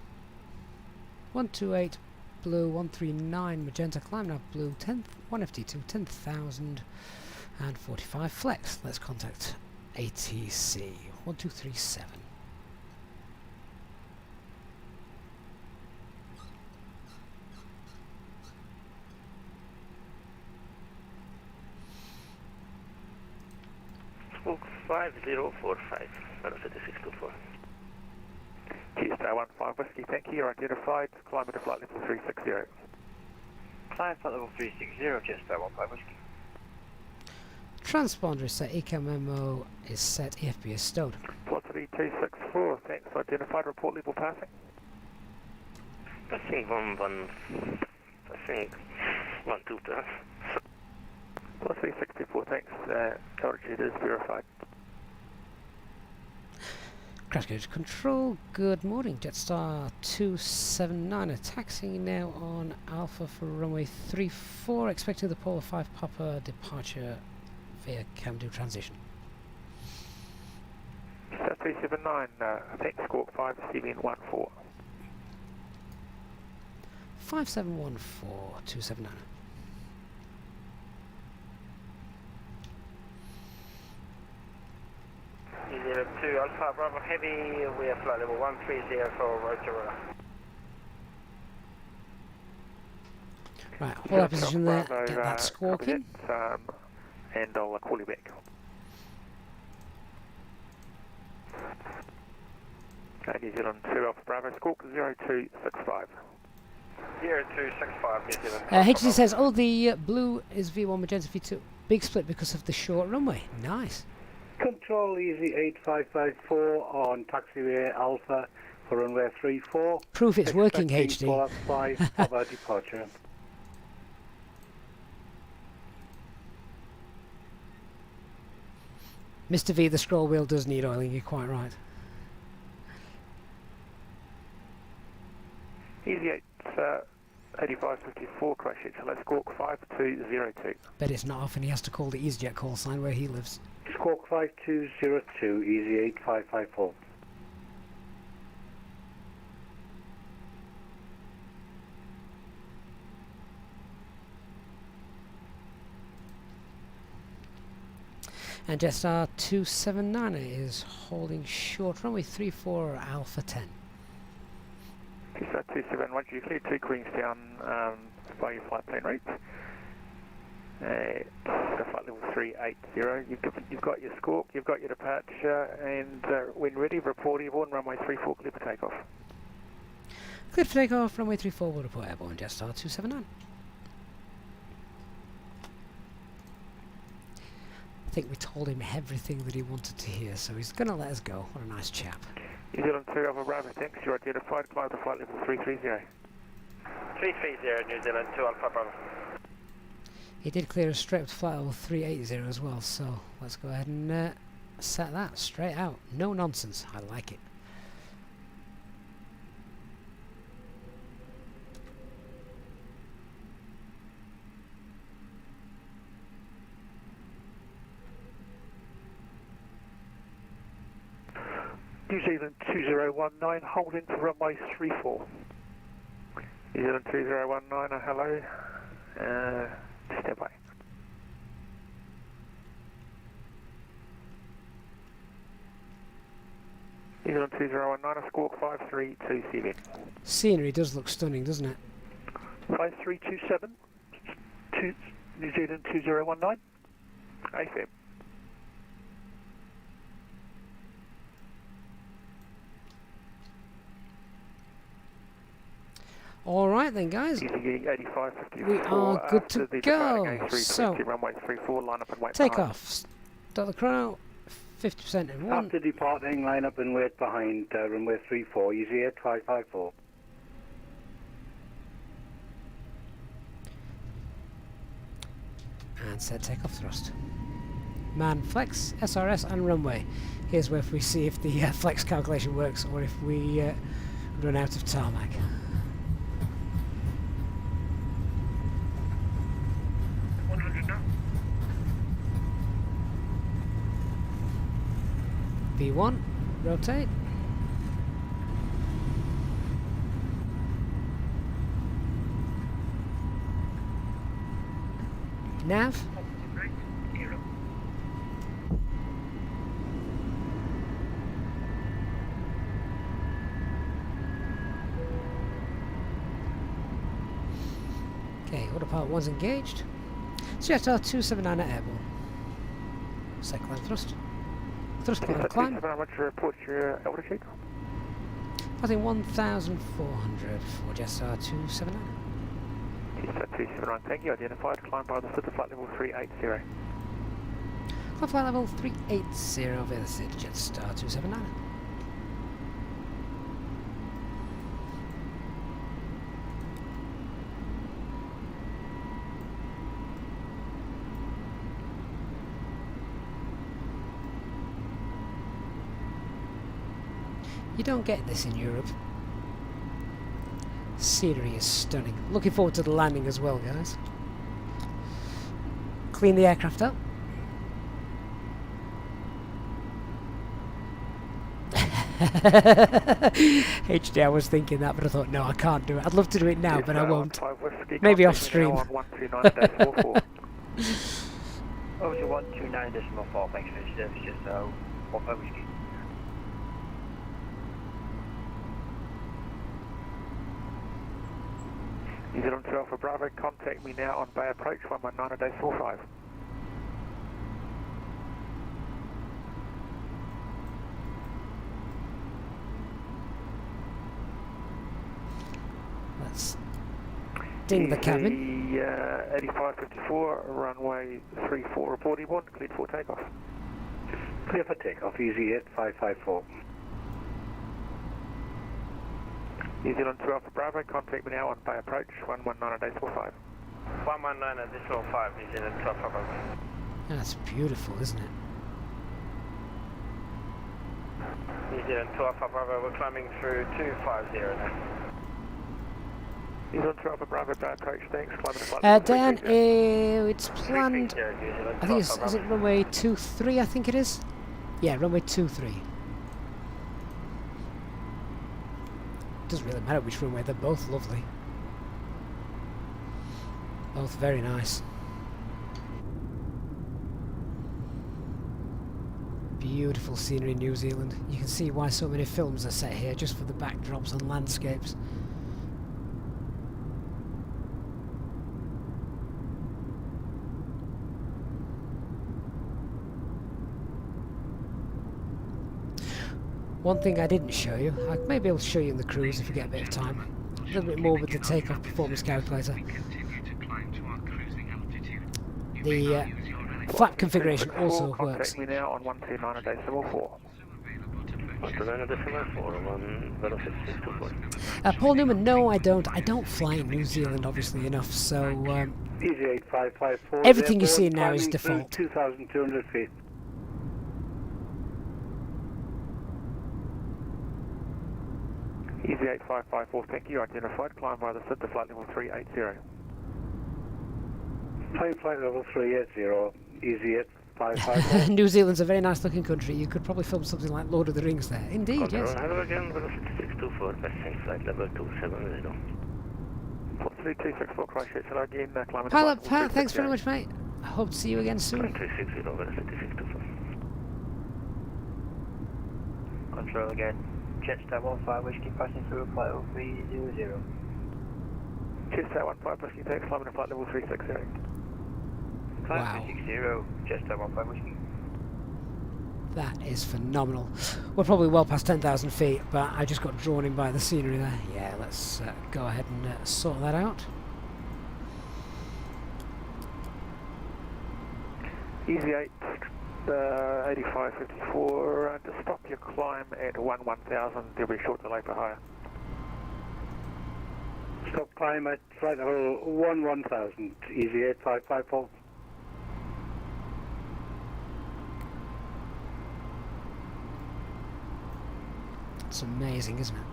128 blue 139 magenta climb nav blue 10 1FT2 10,045 flex. Let's contact ATC 1237. Spook 5045, velocity 624. Queenstown 15 Whiskey, thank you. You're identified. Climate to flight level 360. Climb flight level 360, Queenstown 15 Whiskey. Transponder is set. ECAM memo is set. EFB is stowed. 43264, thanks. Identified. Report level passing. Passing 122. 4364, thanks. Coverage is verified. Crash gauge control, good morning. Jetstar 279 taxiing now on Alpha for runway 34, expecting the Polo 5 Papa departure via Camdo transition. 379, thanks. Squawk 5, receiving 14. 5714 279. Two Alpha Bravo Heavy, we have flight level 130 for Roger. Right, hold our position there, get that squawking. And I'll call you back. New Zealand 2 Alpha Bravo, squawk 0265. 0265, New Zealand. HC says, oh, the blue is V1, magenta V2. Big split because of the short runway. Nice. Control easy 8554 on taxiway Alpha for runway 34. Proof it's working, HD. 4-5 of our departure. Mr. V, the scroll wheel does need oiling, you're quite right. Easy 8, 8554, crash it, let's squawk 5202. Bet it's not often he has to call the EasyJet call sign where he lives. Squawk 5202, easy 8554. And Jetstar 279 is holding short runway 34 Alpha 10. Jetstar 271, you cleared to Queenstown by your flight plan route. Flight level 380. You've got your squawk, you've got your departure, and when ready, report airborne, runway 34, clear for takeoff. Clear for takeoff, runway 34, will report airborne, Jetstar 279. I think we told him everything that he wanted to hear, so he's going to let us go. What a nice chap. New Zealand 2 Alpha Bravo, thanks. You're identified. Climb to flight level 330. 330, New Zealand 2 Alpha Bravo. He did clear a straight up to flight level 380 as well, so let's go ahead and set that straight out. No nonsense. I like it. New Zealand 2019, hold in for runway 34. New Zealand 2019, hello. Stand by. New Zealand 2019, squawk 5327. Scenery does look stunning, doesn't it? 5327, New Zealand 2019, AFM. Alright then guys, we are good to go. So, take off. Start the chrono, 50% in 1. After departing, line up and wait behind runway 34, easy 8554. And set takeoff thrust. Man, flex, SRS and runway. Here's where we see if the flex calculation works or if we run out of tarmac. V1, rotate. Nav. Okay, autopilot 1's engaged. Jetstar 279 at airborne. Set climb thrust. Thrust climb climb. How much report your altitude? I think 1,400 for Jetstar 279. Jetstar 279, thank you. Identified. Climb by the foot of flight level 380. Climb flight level 380 via the city Jetstar 279. You don't get this in Europe. Scenery is stunning. Looking forward to the landing as well, guys. Clean the aircraft up. HD, I was thinking that, but I thought, no, I can't do it. I'd love to do it now, but I won't. Maybe off stream. Over to 129.4, thanks for the service, just so 15 whiskey. New New Zealand 2 Alpha Bravo, contact me now on Bay Approach 119.45. Let's ding the cabin. 8554, runway 34, reporting one, cleared for takeoff. Clear for takeoff, easy 8554. New Zealand 2 Alpha Bravo, contact me now on Bay Approach 119.45. 119.45, New Zealand 2 Alpha Bravo. That's beautiful, isn't it? New Zealand 2 Alpha Bravo, we're climbing through 250 now. New Zealand 2 Alpha Bravo, Bay Approach, thanks, climbing to flight. Dan, it's planned. I think it's, is it runway 23? I think it is. Yeah, runway 23. Doesn't really matter which runway, they're both lovely. Both very nice. Beautiful scenery in New Zealand. You can see why so many films are set here, just for the backdrops and landscapes. One thing I didn't show you, I may be able to show you in the cruise if we get a bit of time. A little bit more with the takeoff performance calculator. The flap configuration also works. Contact me now on 129.4. Paul Newman, no I don't. I don't fly in New Zealand obviously enough, so Easy 8554. everything you see now is default. 2,200 feet. Easy 8554, thank you, identified, climb via the SID to flight level 380. Climb flight level 380, easy 8554. New Zealand's a very nice looking country. You could probably film something like Lord of the Rings there. Indeed, yes. Hello again, velocity 624, passing flight level 270. 3264 Christchurch, hello again, climbing to Pilot flight Pat, level thanks very 360. much mate. I hope to see you again soon. 360, velocity 624. Control again. Jetstar 15 Whiskey passing through flight level 300. Jetstar 15 Whiskey, thanks, climbing to flight level 360. Climb Wow. 360, Jetstar 15 Whiskey. That is phenomenal. We're probably well past 10,000 feet, but I just got drawn in by the scenery there. Yeah, let's go ahead and sort that out. Easy 8, 8554, to stop your climb at 1000, there'll be a short delay for higher. Stop climb at flight level 1000, easy 8554. It's amazing, isn't it?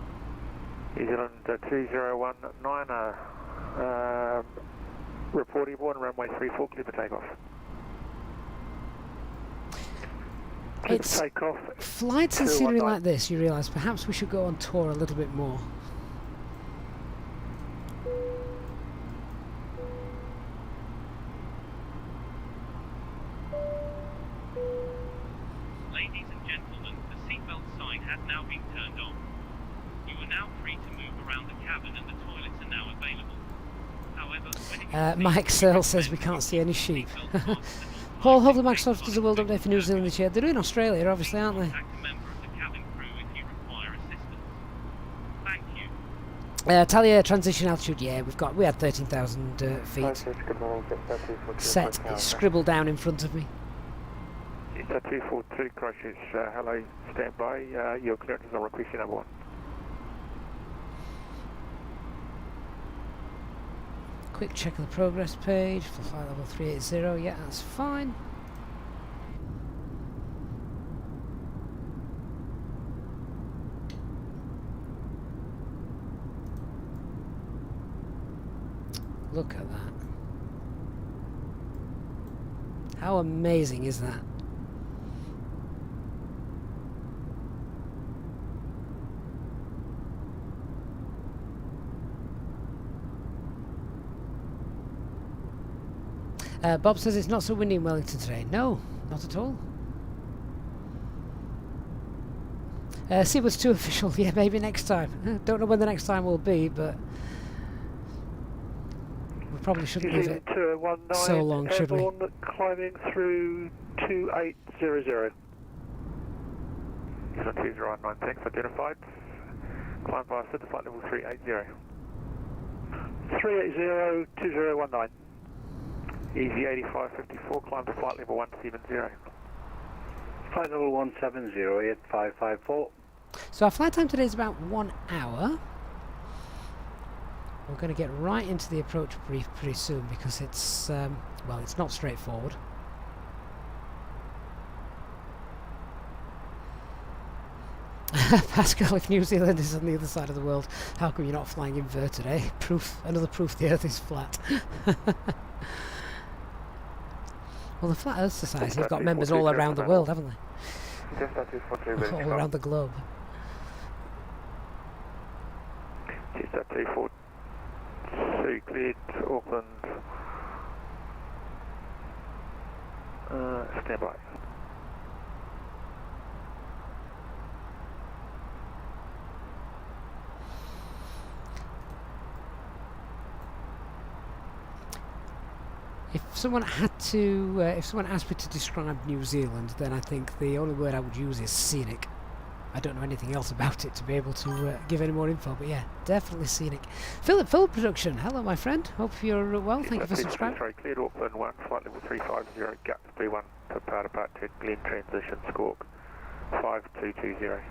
New Zealand 2019, reporting one, runway 34, clear for takeoff. Clear It's for takeoff. flights and scenery like this, you realise perhaps we should go on tour a little bit more. Ladies and gentlemen, the seatbelt sign has now been turned on. You are now free to move around the cabin and the toilets are now available. However, when it Mike Searle says we can't see any sheep. Paul, hopefully Microsoft does a world update for New Zealand this year. They're doing Australia, obviously, aren't they? contact a member of the cabin crew if you require assistance. Thank you. Talia transition altitude, yeah, we had 13,000 feet set, it's scribbled down in front of me. It's 242 Christchurch, hello, stand by, your clearance is on request number 1. Quick check of the progress page for flight level 380, yeah, that's fine. Look at that. How amazing is that? Bob says it's not so windy in Wellington today. No, not at all. Seawards 2 official, yeah, maybe next time. Don't know when the next time will be, but probably shouldn't leave it 2019 so long, should we? airborne, climbing through 2800. 2019, thanks, identified. Climb via center flight level 380. 380, 2019. Easy 8554, climb to flight level 170. Flight level 170, 8554. So our flight time today is about 1 hour. We're going to get right into the approach brief pretty soon because it's, well, it's not straightforward. Pascal, if New Zealand is on the other side of the world, how come you're not flying inverted, eh? Another proof the Earth is flat. Well, the Flat Earth Society have got members all around the world, haven't they? All around the globe. Just 242 cleared to Auckland. Stand by. If someone asked me to describe New Zealand, then I think the only word I would use is scenic. I don't know anything else about it to be able to give any more info, but yeah, definitely scenic. Philip Production, hello my friend, hope you're well, thank you for subscribing. Sorry, cleared Auckland 1, flight level 350, GAP 31 to power departure, Glen transition, Squawk 5220.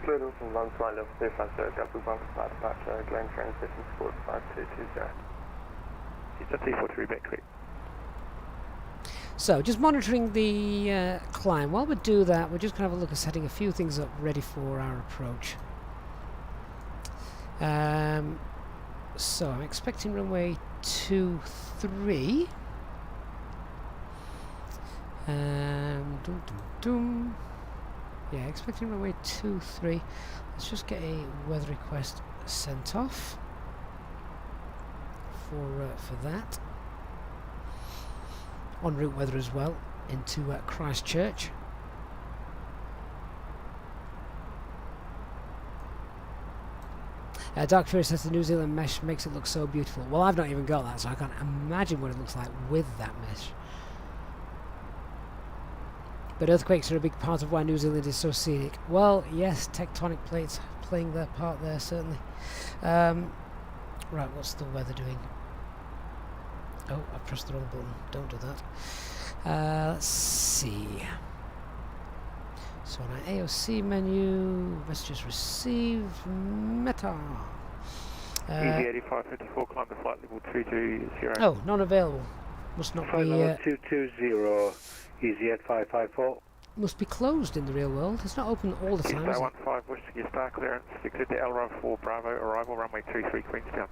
Cleared Auckland 1, flight level 350, GAP 31 to power departure, Glen transition, Squawk 5220. It's a 243 back clear. So, just monitoring the climb. While we do that, we're just going to have a look at setting a few things up ready for our approach. So, I'm expecting runway 23. Yeah, expecting runway 23. Let's just get a weather request sent off for that. En route weather as well into Christchurch. Dark Fury says the New Zealand mesh makes it look so beautiful. Well, I've not even got that, so I can't imagine what it looks like with that mesh. But earthquakes are a big part of why New Zealand is so scenic. Well, yes, tectonic plates playing their part there, certainly. Right, what's the weather doing? Oh, I pressed the wrong button. Don't do that. Let's see. So on our AOC menu, messages received, Meta. Easy 8554, climb to flight level 220. Oh, non-available. Must not Flight be. level 220, Easy 8554. Must be closed in the real world. It's not open all the time, is it? 15 wish to get star clearance, exit to Elro 4 Bravo, arrival runway 23 Queenstown.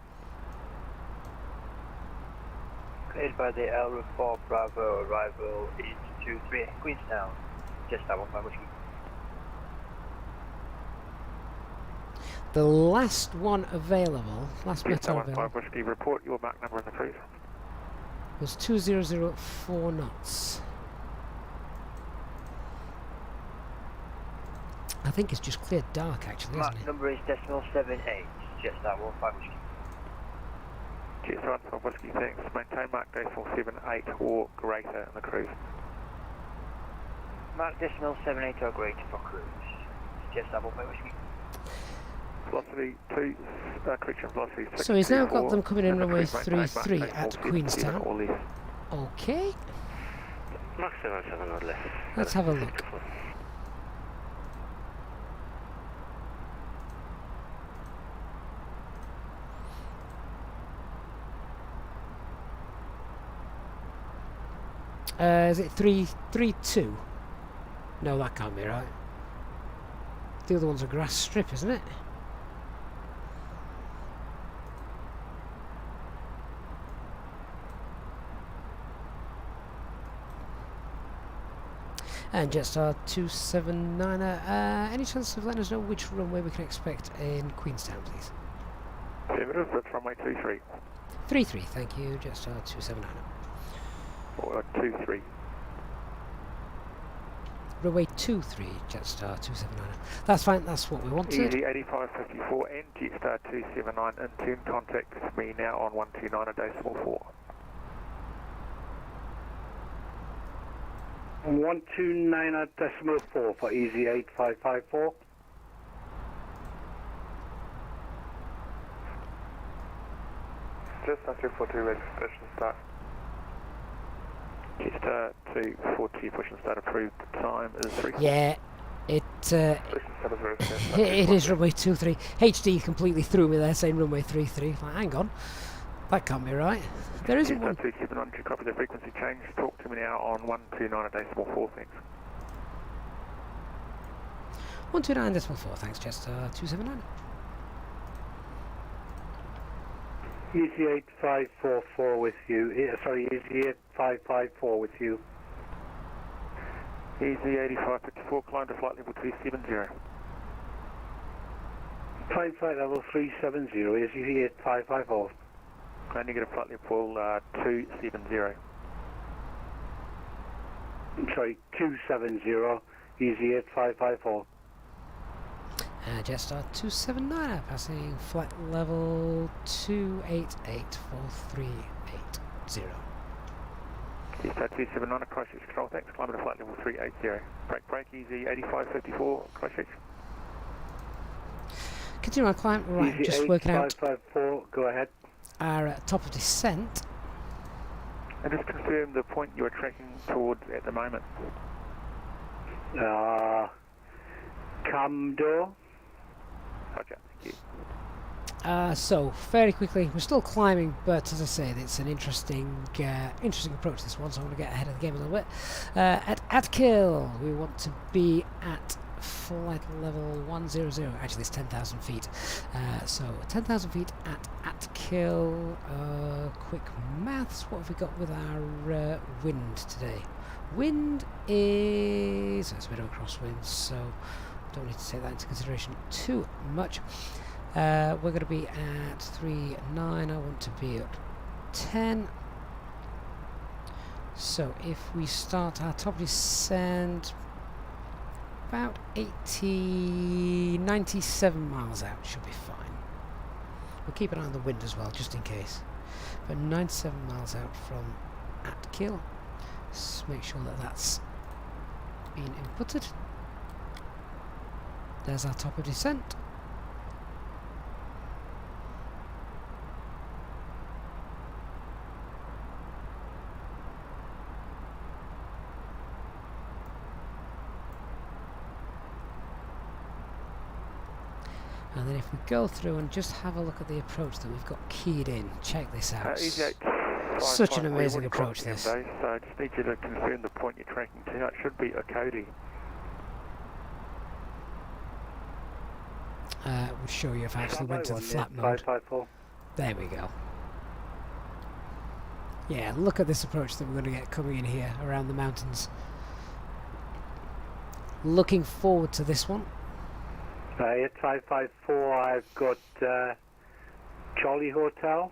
Cleared by the Elro 4 Bravo, arrival is 23 Queenstown. Just that one, my whiskey. The last one available, last Meta available, whiskey, report your Mach number in the cruise. was 2004 knots. I think it's just cleared dark actually, isn't Mach it? number is .78, just that one, my whiskey. Jet 5 whiskey, thanks. Maintain Mach 78 or greater in the cruise. Mach .78 or greater for cruise. Just that one, my whiskey. Velocity 2, correction, velocity 6. So he's now got them coming in runway 33 at Queenstown. Okay, Mach 77 or less. let's have a look. Is it 332? No, that can't be right. The other one's a grass strip, isn't it? And Jetstar 279er, any chance of letting us know which runway we can expect in Queenstown, please? Affirmative, that's runway 23. 33, thank you, Jetstar 279er. Or 23. runway 23, Jetstar 279. That's fine, that's what we wanted. Easy 8554 and Jetstar 279 in tune. Contact me now on 129.4. 129.4 for easy 8554. Just 242 ready for push and start. Jetstar 242 push and start approved. Time is 3. Yeah, it Push and start is very fast. it is runway 23. HD completely threw me there saying runway 33. Like, hang on, that can't be right. There isn't one. Jetstar 279, you copy the frequency change. Talk to me now on 129.4. Thanks. 129.4, thanks Jetstar 279. Easy 8544 with you. Sorry, easy 8554 with you. Easy 8554, climb to flight level 270. Climb flight level 370, easy 8554. And you get a flight level 270. Sorry, 270, easy 8554. Jetstar 279 passing flight level 2884380. Jetstar 279, Christchurch control, thanks. Climb to flight level 380. Break, easy 8554, Christchurch. Continue our climb, right, Easy just working out 8554, go ahead. our top of descent. And just confirm the point you are tracking towards at the moment. Camdo. Roger, thank you. So fairly quickly, we're still climbing, but as I said, it's an interesting approach, this one, so I'm going to get ahead of the game a little bit. At Atkill, we want to be at flight level 100, actually it's 10,000 feet. So 10,000 feet at Atkill. Quick maths, what have we got with our wind today? Wind is, it's a bit of a crosswind, so don't need to take that into consideration too much. We're going to be at 3.9, I want to be at 10. So if we start our top descent about 97 miles out, should be fine. We'll keep an eye on the wind as well, just in case. But 97 miles out from Atkill. Let's make sure that that's been inputted. There's our top of descent. And then if we go through and just have a look at the approach that we've got keyed in, check this out. Such an amazing approach, this. So I just need you to confirm the point you're tracking to. It should be a Cody. Would show you if I actually went to the flat mode. 554. There we go. Yeah, look at this approach that we're going to get coming in here around the mountains. Looking forward to this one. At 554, I've got Charlie Hotel.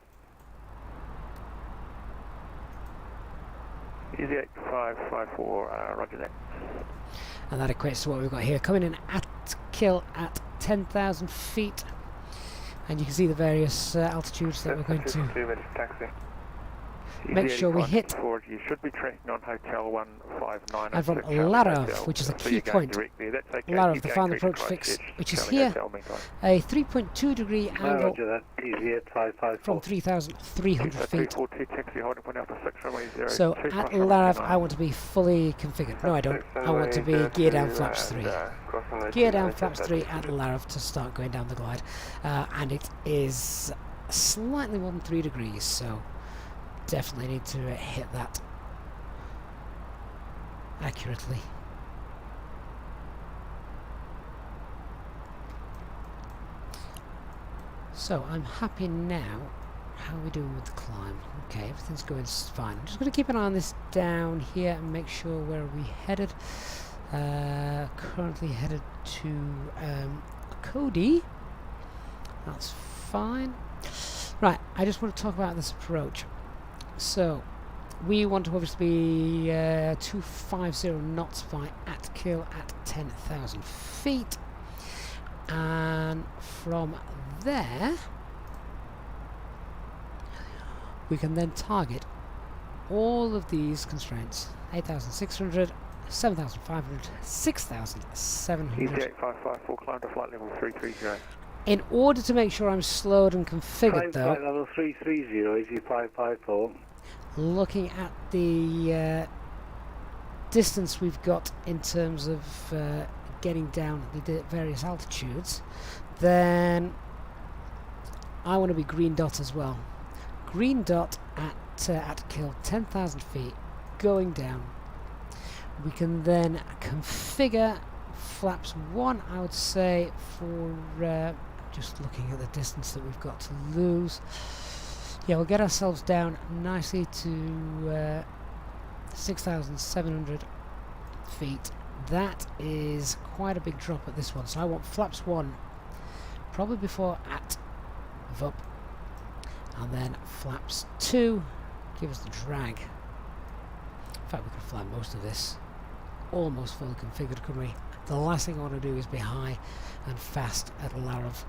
Easy 8554, roger that. And that equates to what we've got here. Coming in at Kill at 10,000 feet. And you can see the various altitudes that we're going to make sure we hit. You should be tracking on Hotel 159. And from Larov, which is a key point. Larov, the final approach fix, which is here. A 3.2 degree angle from 3,300 feet. So at Larov, I want to be fully configured. No, I don't. I want to be gear down flaps 3. Gear down flaps 3 at Larov to start going down the glide. And it is slightly more than 3 degrees, so definitely need to hit that accurately. So I'm happy now. How are we doing with the climb? Okay, everything's going fine. I'm just going to keep an eye on this down here and make sure where we headed. Currently headed to Cody. That's fine. Right, I just want to talk about this approach. So, we want to obviously be 250 knots by at kill at 10,000 feet, and from there we can then target all of these constraints: 8,600, 7,500, 6,700. EZ8554, climb to flight level 330. In order to make sure I'm slowed and configured, though, Flight level 330, EZ554. looking at the distance we've got in terms of getting down the various altitudes, then I want to be green dot as well. Green dot at kill 10,000 feet, going down. We can then configure flaps 1, I would say, for just looking at the distance that we've got to lose. Yeah, we'll get ourselves down nicely to 6,700 feet. That is quite a big drop at this one, so I want flaps 1 probably before at VUP, and then flaps 2 give us the drag. In fact, we could fly most of this almost fully configured, couldn't we? The last thing I want to do is be high and fast at Larov.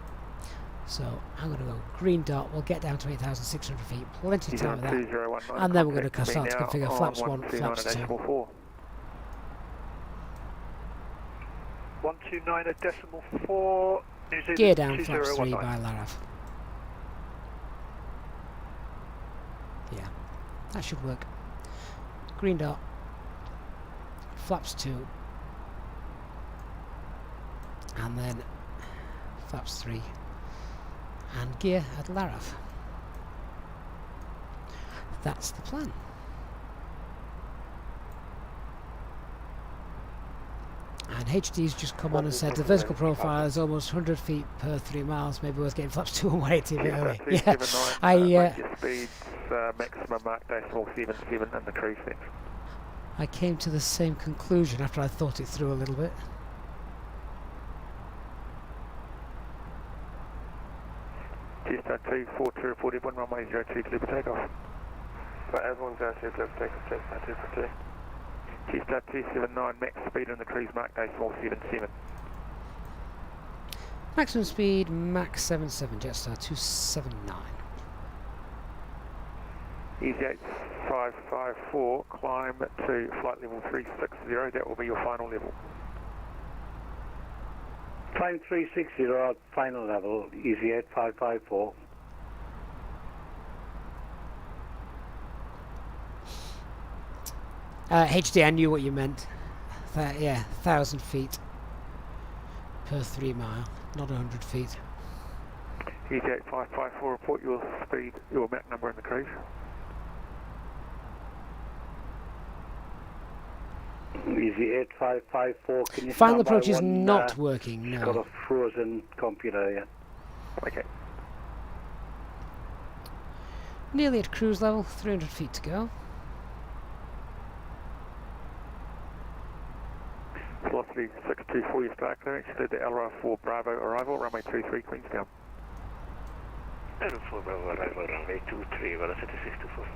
So I'm going to go green dot. We'll get down to 8,600 feet. Plenty of time for that. And then we're going to start to configure flaps 1, flaps 2. 129.4. New Zealand Gear down, flaps 3 2019. by Larov. Yeah, that should work. Green dot. Flaps 2. And then flaps 3. And gear at Larov. That's the plan. And HD's just come on and said the vertical profile is almost 100 feet per 3 miles. Maybe worth getting flaps 2 and 180 a bit early. Yeah, speeds maximum Mach decimal 77 and the cruise things. I came to the same conclusion after I thought it through a little bit. Queenstown 242 reported 1 runway 02 clear for takeoff. Right, everyone's 02 clear for takeoff, Queenstown 242. Queenstown 279, max speed on the cruise Mach decimal 77. Maximum speed, Mach 77, Jetstar 279. EZ8554, climb to flight level 360, that will be your final level. Climb 360 at final level, EZ8554. HD, I knew what you meant. Yeah, 1,000 feet per 3 mile, not 100 feet. EZ8554, report your speed, your Mach number in the cruise. EZ8554, can you Final stand by approach is one, not working, It's got no. a frozen computer, yeah. Okay. Nearly at cruise level, 300 feet to go. Velocity 624, your start clearance, cleared the LR4 Bravo arrival, runway 23 Queenstown. LR4 Bravo arrival, runway 23, velocity 624.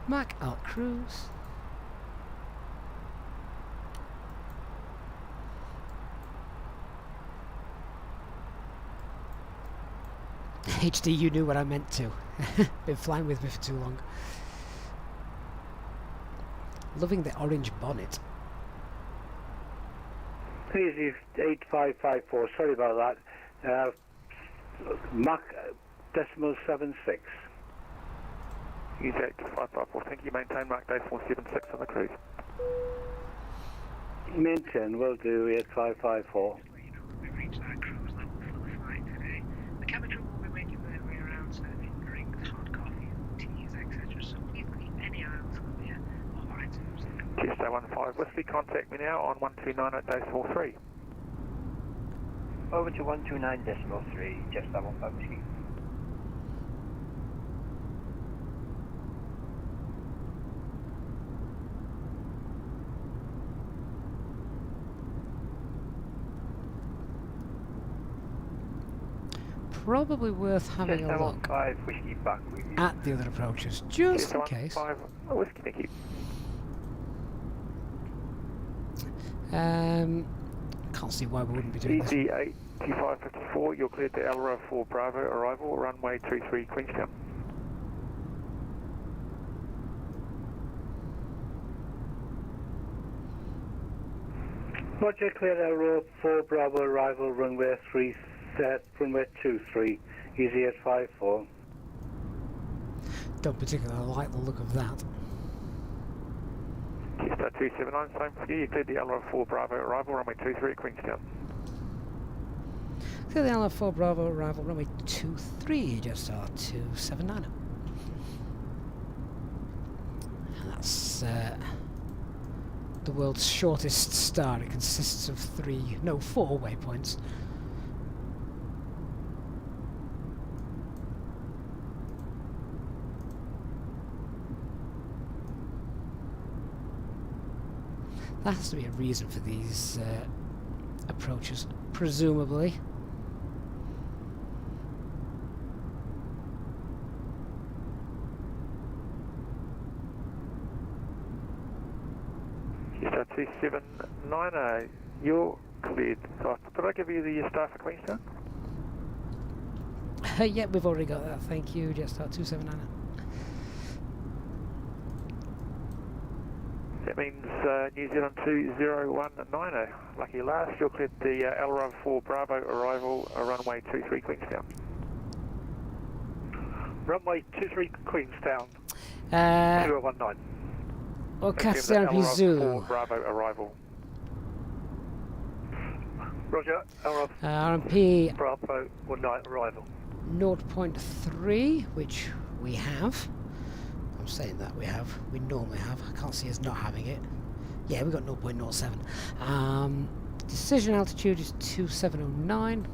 Mach alt cruise. HD, you knew what I meant to. Been flying with me for too long. Loving the orange bonnet. EZ8554, sorry about that. Mach decimal 76. EZ8554, thank you, maintain Mach decimal 76 on the cruise. Maintain, will do, 8554. We've reached that cruise level for the flight today. The cabin crew will be making their way around, serving drinks, hot coffee, teas, etc. So please keep any eye on Sylvia or items. Tuesday 15 Whiskey, contact me now on 129.3. Over to 129.3, just that 15 Whiskey. probably worth having a look 5 whiskey back with you. at the other approaches, just in case. 5 whiskey, thank you. Can't see why we wouldn't be doing this. Easy 8554, you're cleared to Alra 4 Bravo, arrival, runway 23 Queenstown. Roger, clear Alra 4 Bravo, arrival, runway 23, easy 854. Don't particularly like the look of that. Star 279, same for you, you cleared the Alra 4 Bravo, arrival, runway 23 Queenstown. Clear the Alpha 4 Bravo, arrival, runway 23, just our 279. And that's the world's shortest star. It consists of 4 waypoints. There has to be a reason for these approaches, presumably. Star 279, you're cleared. So, did I give you the star for Queenstown? Yeah, we've already got that, thank you, Jetstar 279. That means New Zealand 20190. Lucky last, you're cleared the Alra 4 Bravo, arrival, runway 23 Queenstown. Runway 23 Queenstown, 2019. Or Castellan Alra 4 Zulu. Bravo, arrival. Roger, Alra RMP Bravo 19, arrival. 0.3, which we have. I'm saying that we normally have. I can't see us not having it. Yeah, we got 0.07. Decision altitude is 2709.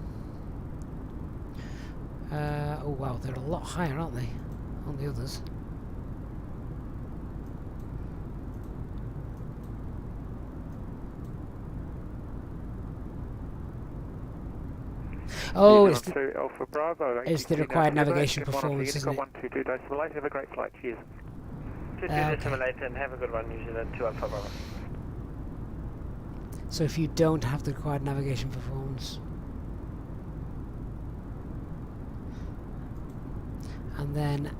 Oh wow, they're a lot higher, aren't they, on the others? Oh, it's the, Alpha Bravo. it's the required navigation performance, isn't it? 122 decimal 8. Have a great flight. Cheers. 22 decimal 8 and have a good one, New Zealand 2 Alpha Bravo. So if you don't have the required navigation performance, and then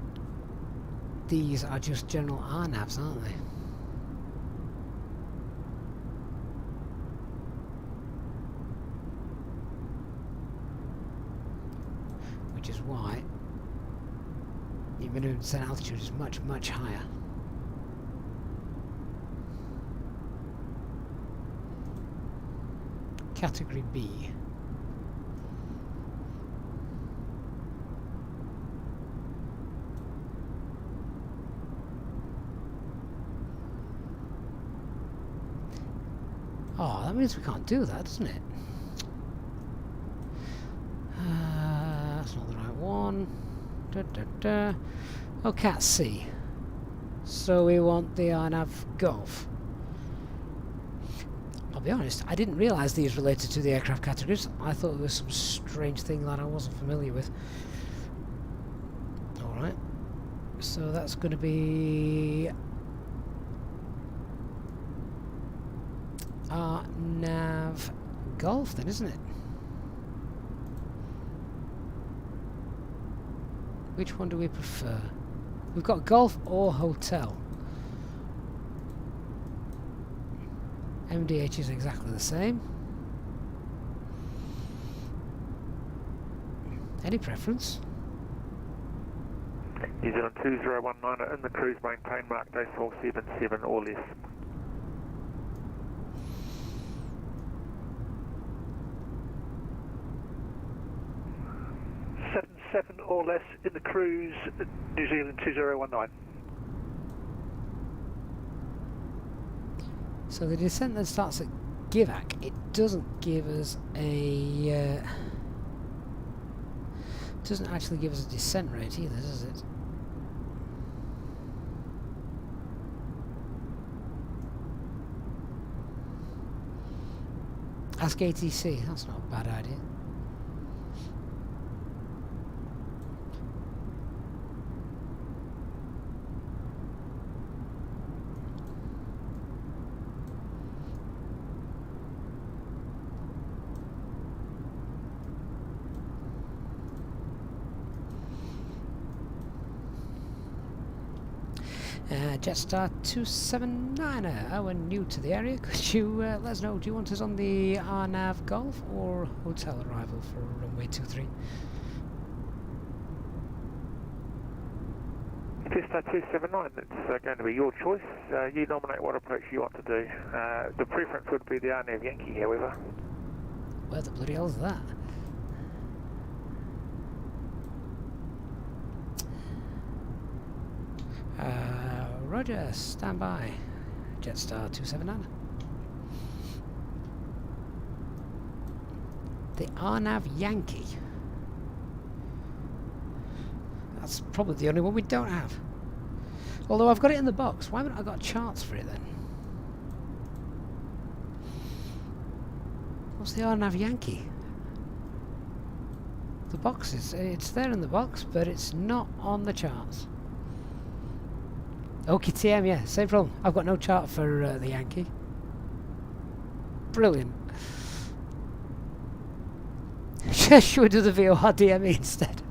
these are just general RNAVs, aren't they? Which is why your minimum descent altitude is much, much higher. Category B. Oh, that means we can't do that, doesn't it? That's not the right one. Oh, Cat C. So we want the RNAV Golf. I'll be honest, I didn't realise these related to the aircraft categories. I thought there was some strange thing that I wasn't familiar with. Alright. So that's going to be RNAV Golf then, isn't it? Which one do we prefer? We've got Golf or Hotel. MDH is exactly the same. Any preference? New Zealand 2019 in the cruise, maintain mark decimal 77 or less. 77 or less in the cruise, New Zealand 2019. So the descent then starts at Givac. It doesn't give us a... doesn't actually give us a descent rate either, does it? Ask ATC, that's not a bad idea. Jetstar 279er, we're new to the area. Could you let us know, do you want us on the RNAV Golf or hotel arrival for runway 23? Jetstar 279, it's going to be your choice. You nominate what approach you want to do. The preference would be the RNAV Yankee, however. Where the bloody hell is that? Roger, stand by. Jetstar 279. The RNAV Yankee. That's probably the only one we don't have. Although I've got it in the box. Why haven't I got charts for it then? What's the RNAV Yankee? The box is... it's there in the box, but it's not on the charts. Okay, TM, yeah, same problem. I've got no chart for the Yankee. Brilliant. Should we do the VOR DME instead?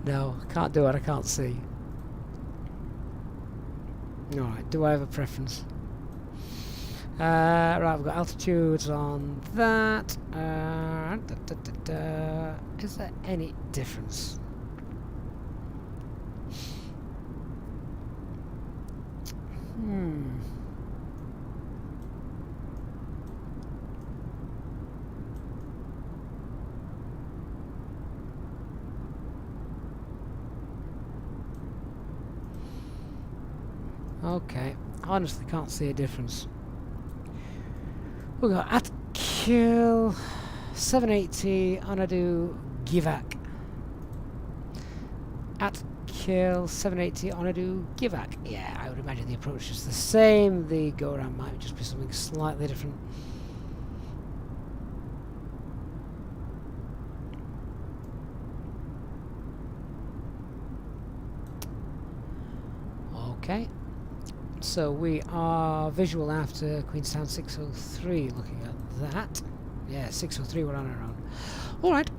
No, can't do it, I can't see. Alright, do I have a preference? Right, I've got altitudes on that. Is there any difference? Okay, honestly can't see a difference. We've got at kill 780 Onadu Givak. At kill 780 Onadu Givak. Yeah, I would imagine the approach is the same. The go around might just be something slightly different. Okay. So we are visual after Queenstown 603, looking at that. Yeah, 603 we're on our own. Alright.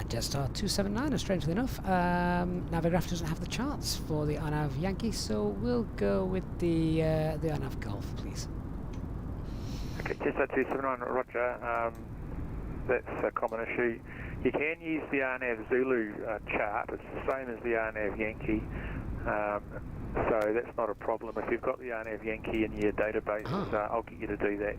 Jetstar 279, strangely enough. Navigraph doesn't have the charts for the RNAV Yankee, so we'll go with the RNAV Golf, please. Okay, Jetstar 279, roger. That's a common issue. You can use the RNAV Zulu chart. It's the same as the RNAV Yankee. So that's not a problem. If you've got the RNAV Yankee in your database, I'll get you to do that.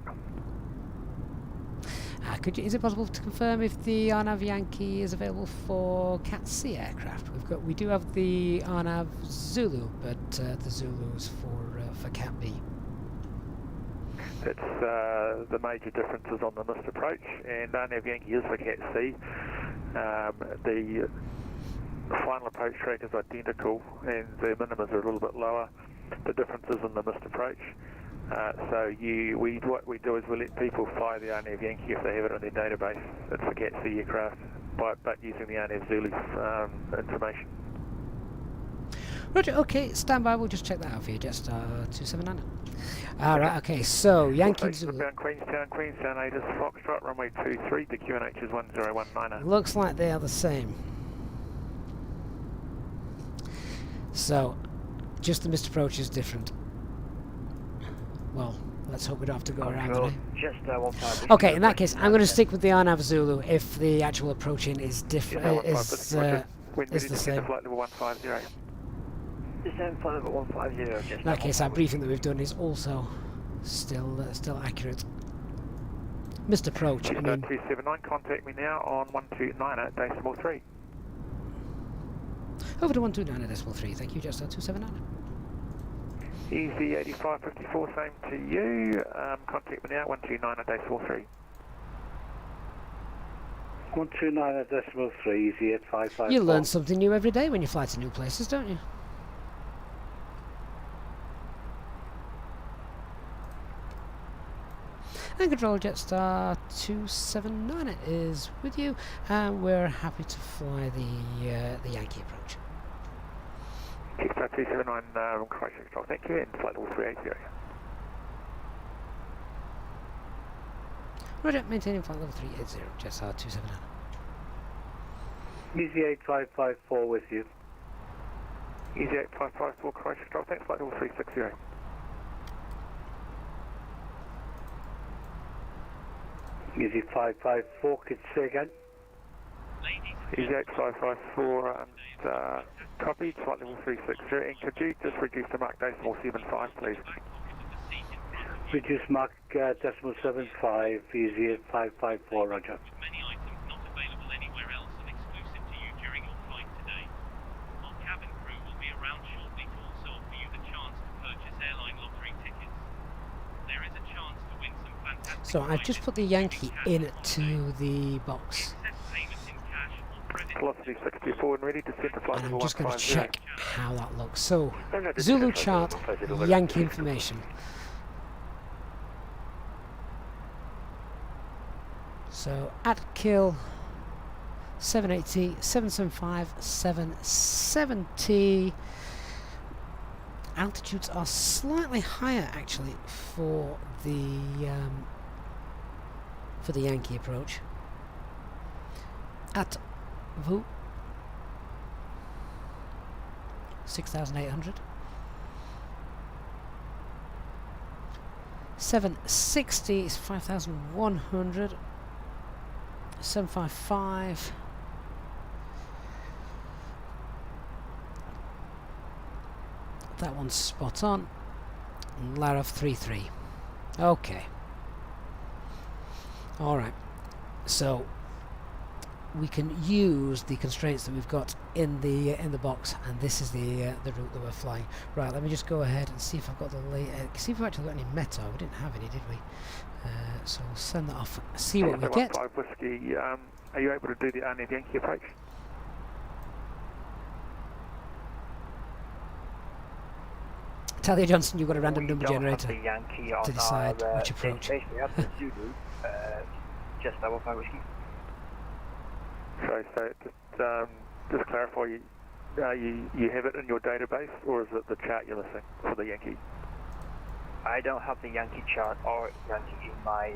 Is it possible to confirm if the RNAV Yankee is available for Cat C aircraft? We do have the RNAV Zulu, but the Zulu is for Cat B. That's the major differences on the missed approach, and RNAV Yankee is for Cat C. The final approach track is identical, and the minimas are a little bit lower. The difference is in the missed approach. What we do is we let people fly the RNAV Yankee if they have it in their database. It's for Cat C aircraft, but using the RNAV Zulu information. Roger, okay, stand by, we'll just check that out for you, Jetstar 279. Alright, okay, so Yankee Zulu. Queenstown 8 is Foxtrot, runway 23, the QNH is 1019. Looks like they are the same. So, just the missed approach is different. Well, let's hope we don't have to go around today. Okay, in that case, I'm going to stick with the RNAV Zulu if the actual approaching is different. Is the same. Flight level 150. Descend flight level 150. In that case, our briefing that we've done is also still accurate. Missed approach. I mean, 279, contact me now on 129.3. Over to 129.3. Thank you, Jetstar 279. Easy 8554, same to you. Contact me now, 129.3. 129.3, easy 8554. You learn something new every day when you fly to new places, don't you? And control Jetstar 279 is with you, and we're happy to fly the Yankee approach. Jetstar 279, correction control, thank you, and flight level 380. Roger, maintaining flight level 380, Jetstar 279. Easy 8554 with you. Easy 8554, Croatia, drop thanks, flight level 360. Easy 554, could you say again? Easy 8554 and copy, flight level 360. And could you just reduce the mark decimal 75, please? Reduce mark decimal 75, easy 8554, roger. Many items not available anywhere else and exclusive to you during your flight today. Our cabin crew will be around shortly to also offer you the chance to purchase airline lottery tickets. There is a chance to win some fantastic So I've just put the Yankee into the box. Velocity 64 and ready to center flight And I'm level just going to 150. check how that looks. So, Zulu chart, Yankee information. So, at kill 780, 775, 770. Altitudes are slightly higher actually for the Yankee approach. At VU 6,800. 760 is 5,100. 755. That one's spot on. And Lara 33. Okay. Alright. So we can use the constraints that we've got in the box, and this is the route that we're flying. Right, let me just go ahead and see if I've got the see if we've actually got any METAR. We didn't have any, did we? So we'll send that off. See what we get. 5 Whiskey, are you able to do the RNAV Yankee approach? Talia Johnson, you've got a random number We don't generator have the Yankee on to decide our, which approach. database. We have the Zulu, just double 5 Whiskey. So just clarify, you have it in your database, or is it the chart you're missing for the Yankee? I don't have the Yankee chart or Yankee in my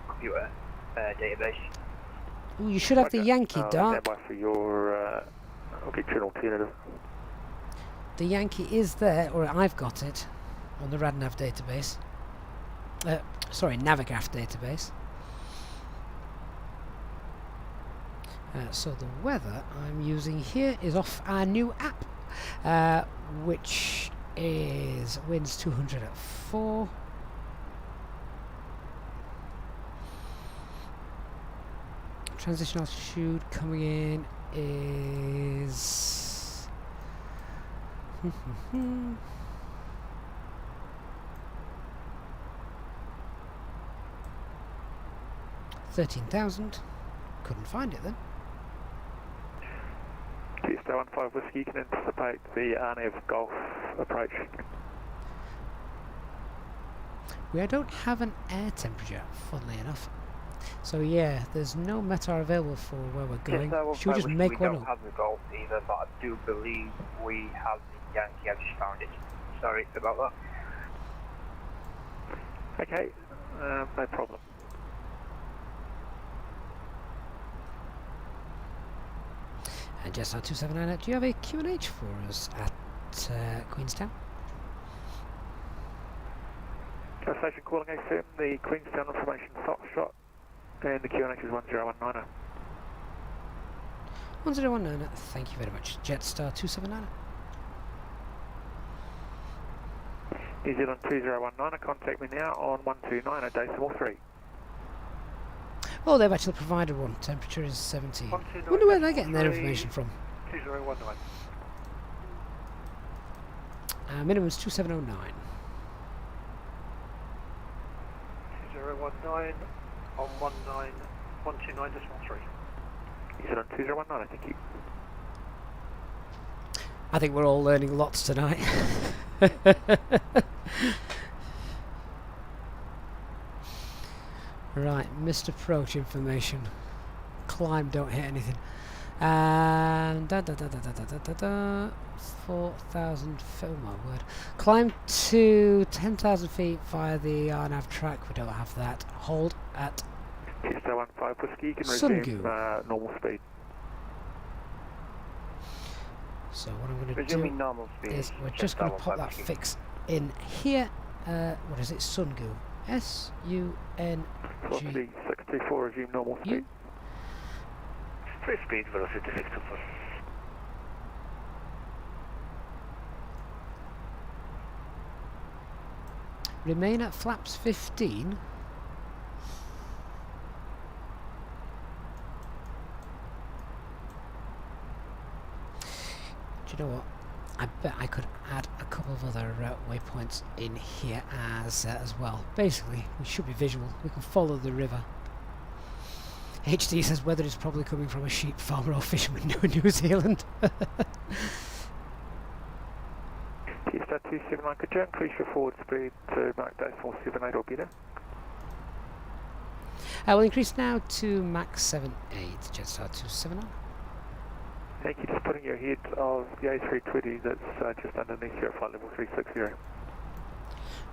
computer database. Ooh, you should have the Yankee, Dark. Standby for your, I'll get you an alternative. The Yankee is there, or I've got it, on the RadNav database. Sorry, Navigraph database. So the weather I'm using here is off our new app, which is winds 200 at 4. Transition altitude coming in is 13,000. Couldn't find it then. Queenstown 15 Whiskey, you can anticipate the RNAV Golf approach. We don't have an air temperature, funnily enough. So yeah, there's no METAR available for where we're going. Should we just make one up? We don't have the Golf either, but I do believe we have the Yankee. I just found it. Sorry about that. Okay, no problem. And just 279, do you have a QNH for us at Queenstown? Gas station calling AFM, the Queenstown information Foxtrot, and the QNH is 1019. 1019, thank you very much. Jetstar 279. New Zealand 2019, contact me now on 129 at decimal 3. Oh, they've actually provided one. Temperature is 17. Wonder where they're getting their information from. 2019. Minimum is 2709. 2019 on 129.3. New Zealand 2019, thank you. I think we're all learning lots tonight. Right, missed approach information. Climb, don't hit anything. And 4,000 feet, oh my word. Climb to 10,000 feet via the RNAV track, we don't have that. Hold at Queenstown 15 Whiskey, you can Sun resume normal speed. So what I'm going to do Resuming normal speed. is we're just going to pop that fix in here. What is it? Sungu. S-U-N-G. Velocity 624, resume normal speed. Free speed, velocity 624. Remain at flaps 15. Do you know what? I bet I could add a couple of other waypoints in here as well. Basically, we should be visual. We can follow the river. HD says weather is probably coming from a sheep farmer or fisherman in New Zealand. T-Star 279, could you increase your forward speed to Mach 478 or better? I will increase now to Mach 78, Jetstar 279. Thank you, just putting your head of the A320 that's just underneath you at flight level 360.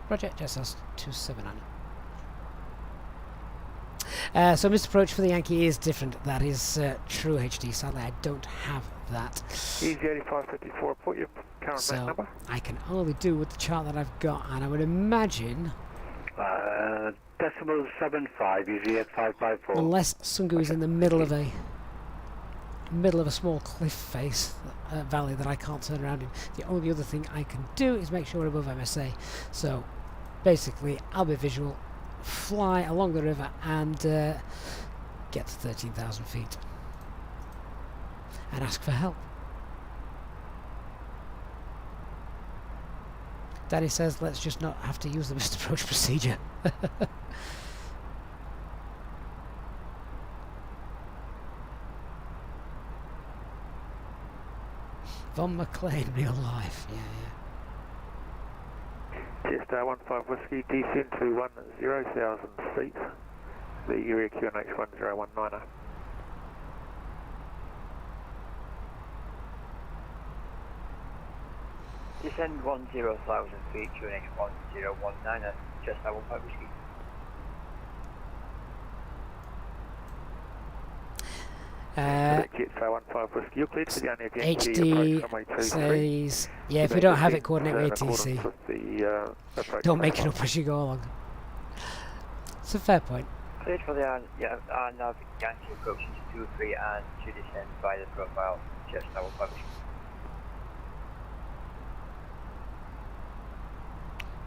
Roger, Jetstar 279. So Mr. Approach for the Yankee is different. That is true, HD. Sadly, I don't have that. Easy 8554, put your current So Mach number. I can only do with the chart that I've got, and I would imagine, Decimal 75, easy 8554. unless Sungu is in the middle of a small cliff face valley that I can't turn around in, the only other thing I can do is make sure we're above MSA. So basically, I'll be visual, fly along the river, and get to 13,000 feet and ask for help. Danny says let's just not have to use the missed approach procedure. Von McLean, real life, yeah. Jetstar 15 Whiskey, descend to 10,000 feet. The area QNH 1019. Descend 10,000 feet, QNH 1019, just that 15 Whiskey. Jetstar 15 Whiskey, you're cleared for the only again. HD says, yeah, if we don't have it, coordinate with ATC. Don't make it up as you go along. It's a fair point. Cleared for the nav Yankee approaching to 23 and to descend by the profile, just that 15 Whiskey.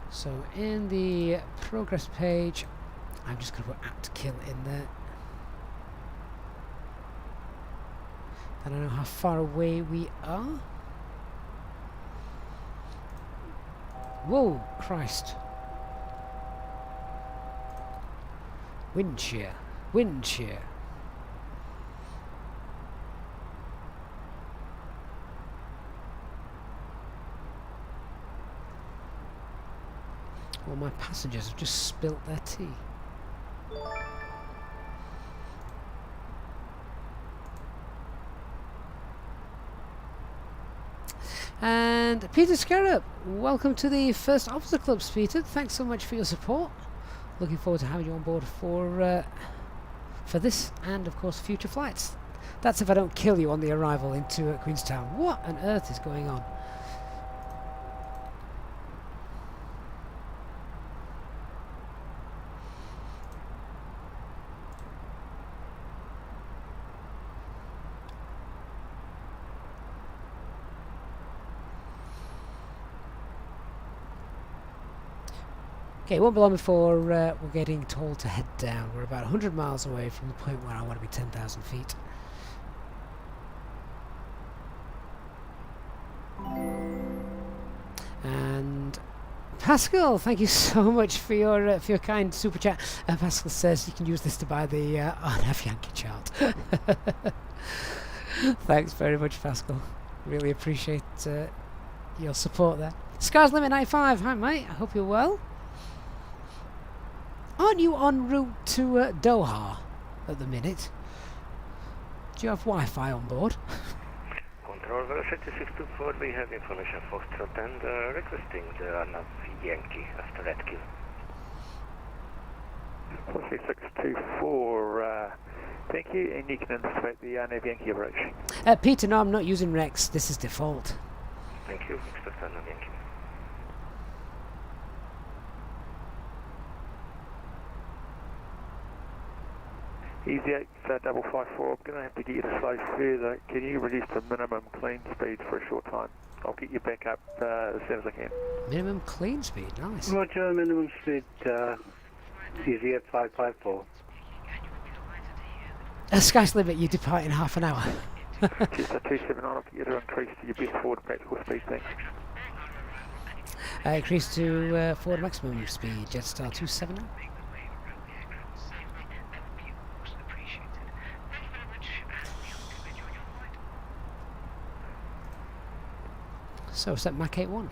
So in the progress page, I'm just going to put at kill in there. I don't know how far away we are. Whoa, Christ. Wind shear, wind shear. Well, my passengers have just spilt their tea. And Peter Scarab, welcome to the First Officer Club, Peter. Thanks so much for your support. Looking forward to having you on board for this and, of course, future flights. That's if I don't kill you on the arrival into Queenstown. What on earth is going on? Okay, it won't be long before we're getting told to head down. We're about 100 miles away from the point where I want to be 10,000 feet. And Pascal, thank you so much for your kind super chat. Pascal says you can use this to buy the RNAV Yankee chart. Thanks very much, Pascal. Really appreciate your support there. Scars Limit 95, hi mate, I hope you're well. Aren't you en route to Doha at the minute? Do you have Wi-Fi on board? Control velocity 624, we have information Foxtrot and requesting the RNAV Yankee after RedKill. Velocity 624, Thank you, and you can anticipate the Nav Yankee approach. Peter, no, I'm not using Rex. This is default. Thank you. Expect Nav Yankee. Easy 8554, I'm going to have to get you to slow further. Can you reduce the minimum clean speed for a short time? I'll get you back up as soon as I can. Minimum clean speed, nice. Roger, minimum speed, easy 8554. Sky's limit, you depart in half an hour. Just a 279, I'll get you to increase to your best forward practical speed, thanks. Increase to forward maximum speed, Jetstar 279. So set Mach 81.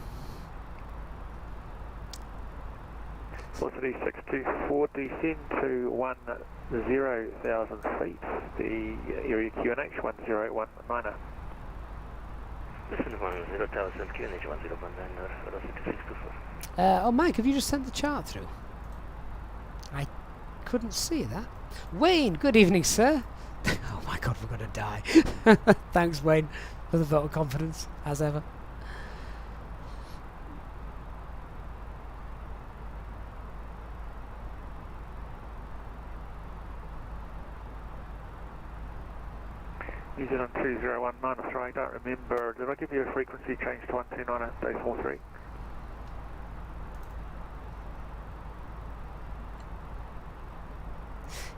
Velocity 624, descend to 10,000 feet, the area QNH 1019er. Listen 10,000 QNH 1019er, velocity 624. Oh Mike, have you just sent the chart through? I couldn't see that. Wayne, good evening sir. Oh my god, we're going to die. Thanks Wayne for the vote of confidence, as ever. New Zealand 201 minus right, I don't remember, did I give you a frequency change to 129.43?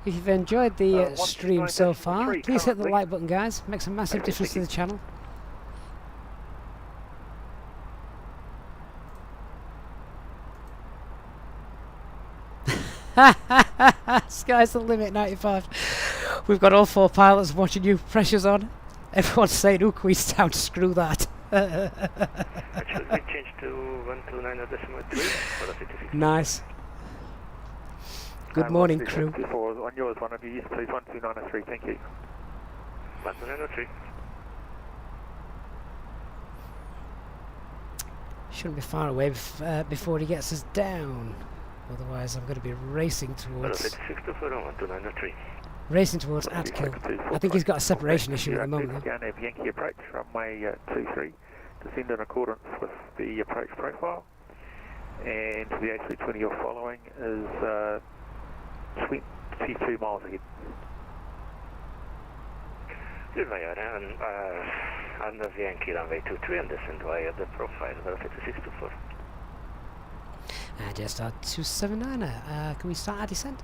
If you've enjoyed the stream so far, 129.3 please hit the currently. like button guys, makes a massive difference to the channel. Sky's the limit 95. We've got all 4 pilots watching you, pressure's on. Everyone's saying, "Ooh, Queenstown, screw that." Actually, we changed to 129.3, velocity 6. Nice. Good morning, crew. On yours, one of you, yes please, 12903, thank you. 12903. Shouldn't be far away before he gets us down. Otherwise, I'm going to be racing towards. Velocity 624, 12903. Racing towards Atkill. I think he's got a separation issue at the moment. Nav Yankee approach, runway 23. Descend in accordance with the approach profile. And the A320 you're following is 22 miles ahead. Good via and Nav Yankee runway 23 and descend via the profile, velocity 624. Jetstar 279. Can we start our descent?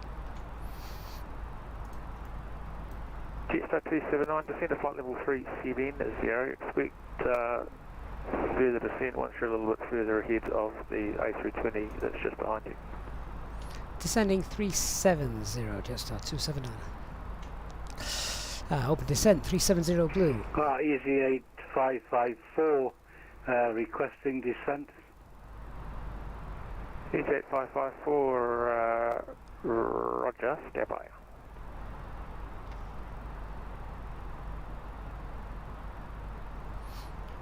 Jetstar 279, descend to flight level 37 is 0. Expect further descent once you're a little bit further ahead of the A320 that's just behind you. Descending 370, Jetstar 279. Open descent 370 blue. Easy 8554, requesting descent. Easy 8554, roger, stand by.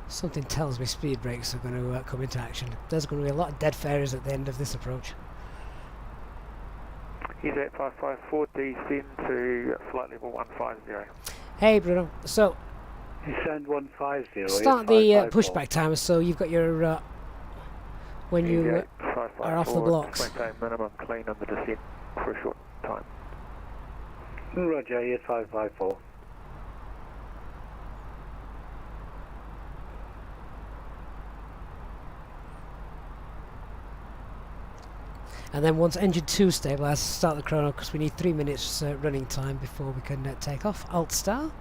Something tells me speed brakes are going to come into action. There's going to be a lot of dead ferries at the end of this approach. Easy 8554, descend to flight level 150. Hey Bruno, so Descend 150. start the pushback timer so you've got your when you are off the blocks. Maintain minimum clean on the descent for a short time. Roger, 8554. And then once engine 2 stabilises, start the chrono because we need 3 minutes running time before we can take off. Alt star.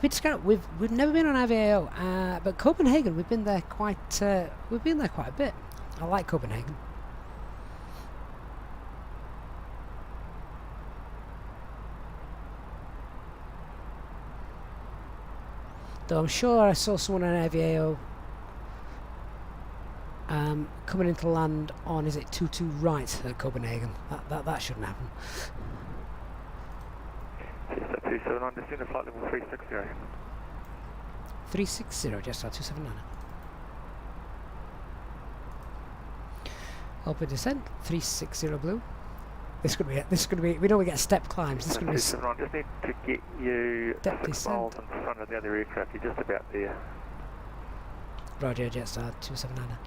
Peter Scott, we've never been on Aviao, but Copenhagen we've been there quite a bit. I like Copenhagen. Though I'm sure I saw someone on Aviao coming into land on, is it 22 right at Copenhagen? That shouldn't happen. Jetstar 279, descend to flight level 360. 360, Jetstar 279. Open descent, 360 blue. This is gonna be. We know we get step climbs. This is gonna be. I just need to get you Step 6 descent. miles in front of the other aircraft. You're just about there. Roger, Jetstar 279.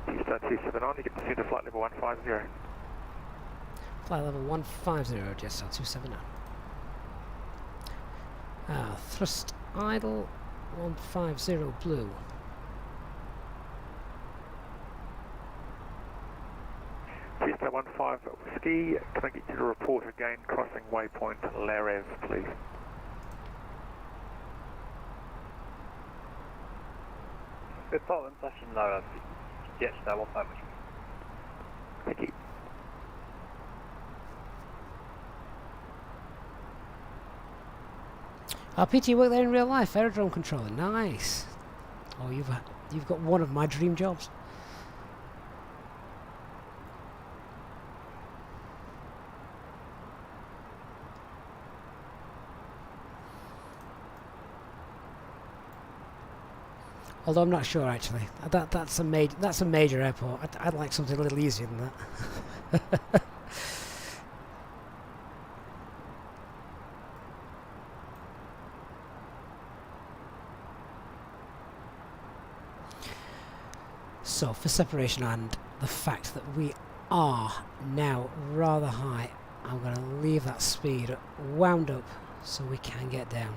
Jetstar 279, you get to center flight level 150. Flight level 150, Jetstar 279. Thrust idle 150 blue. Jetstar 15 Whiskey, can I get you to report again crossing waypoint Larev, please? Report and passing Lara, Jetstar 15 Whiskey. Thank you. PT, you work there in real life, aerodrome controller. Nice. Oh, you've got one of my dream jobs. Although I'm not sure actually. That's a major airport. I'd like something a little easier than that. So for separation and the fact that we are now rather high, I'm going to leave that speed wound up so we can get down.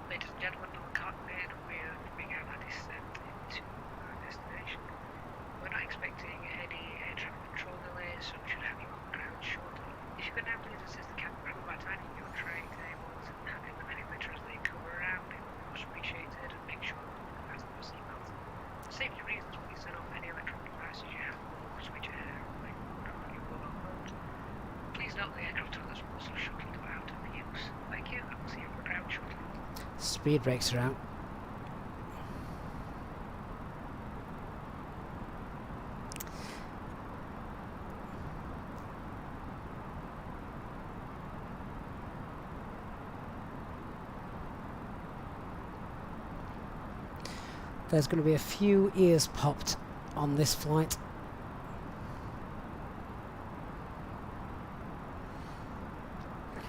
Ladies and gentlemen, on the cockpit, we're moving out our descent into our destination. We're not expecting any air traffic control delays, so we should have you on ground shortly. If you could now please assist the cabin crew by tightening your tray tables and handing them any litter as they come around, it would be much appreciated, and make sure that you fasten your seatbelts. For safety reasons, please turn off any electronic devices you have or switch air airplane mode on your mobile phone. Please note the aircraft toilets will also shuttle to out of use. Thank you, and we'll see you on ground shortly. Speed brakes are out. There's going to be a few ears popped on this flight.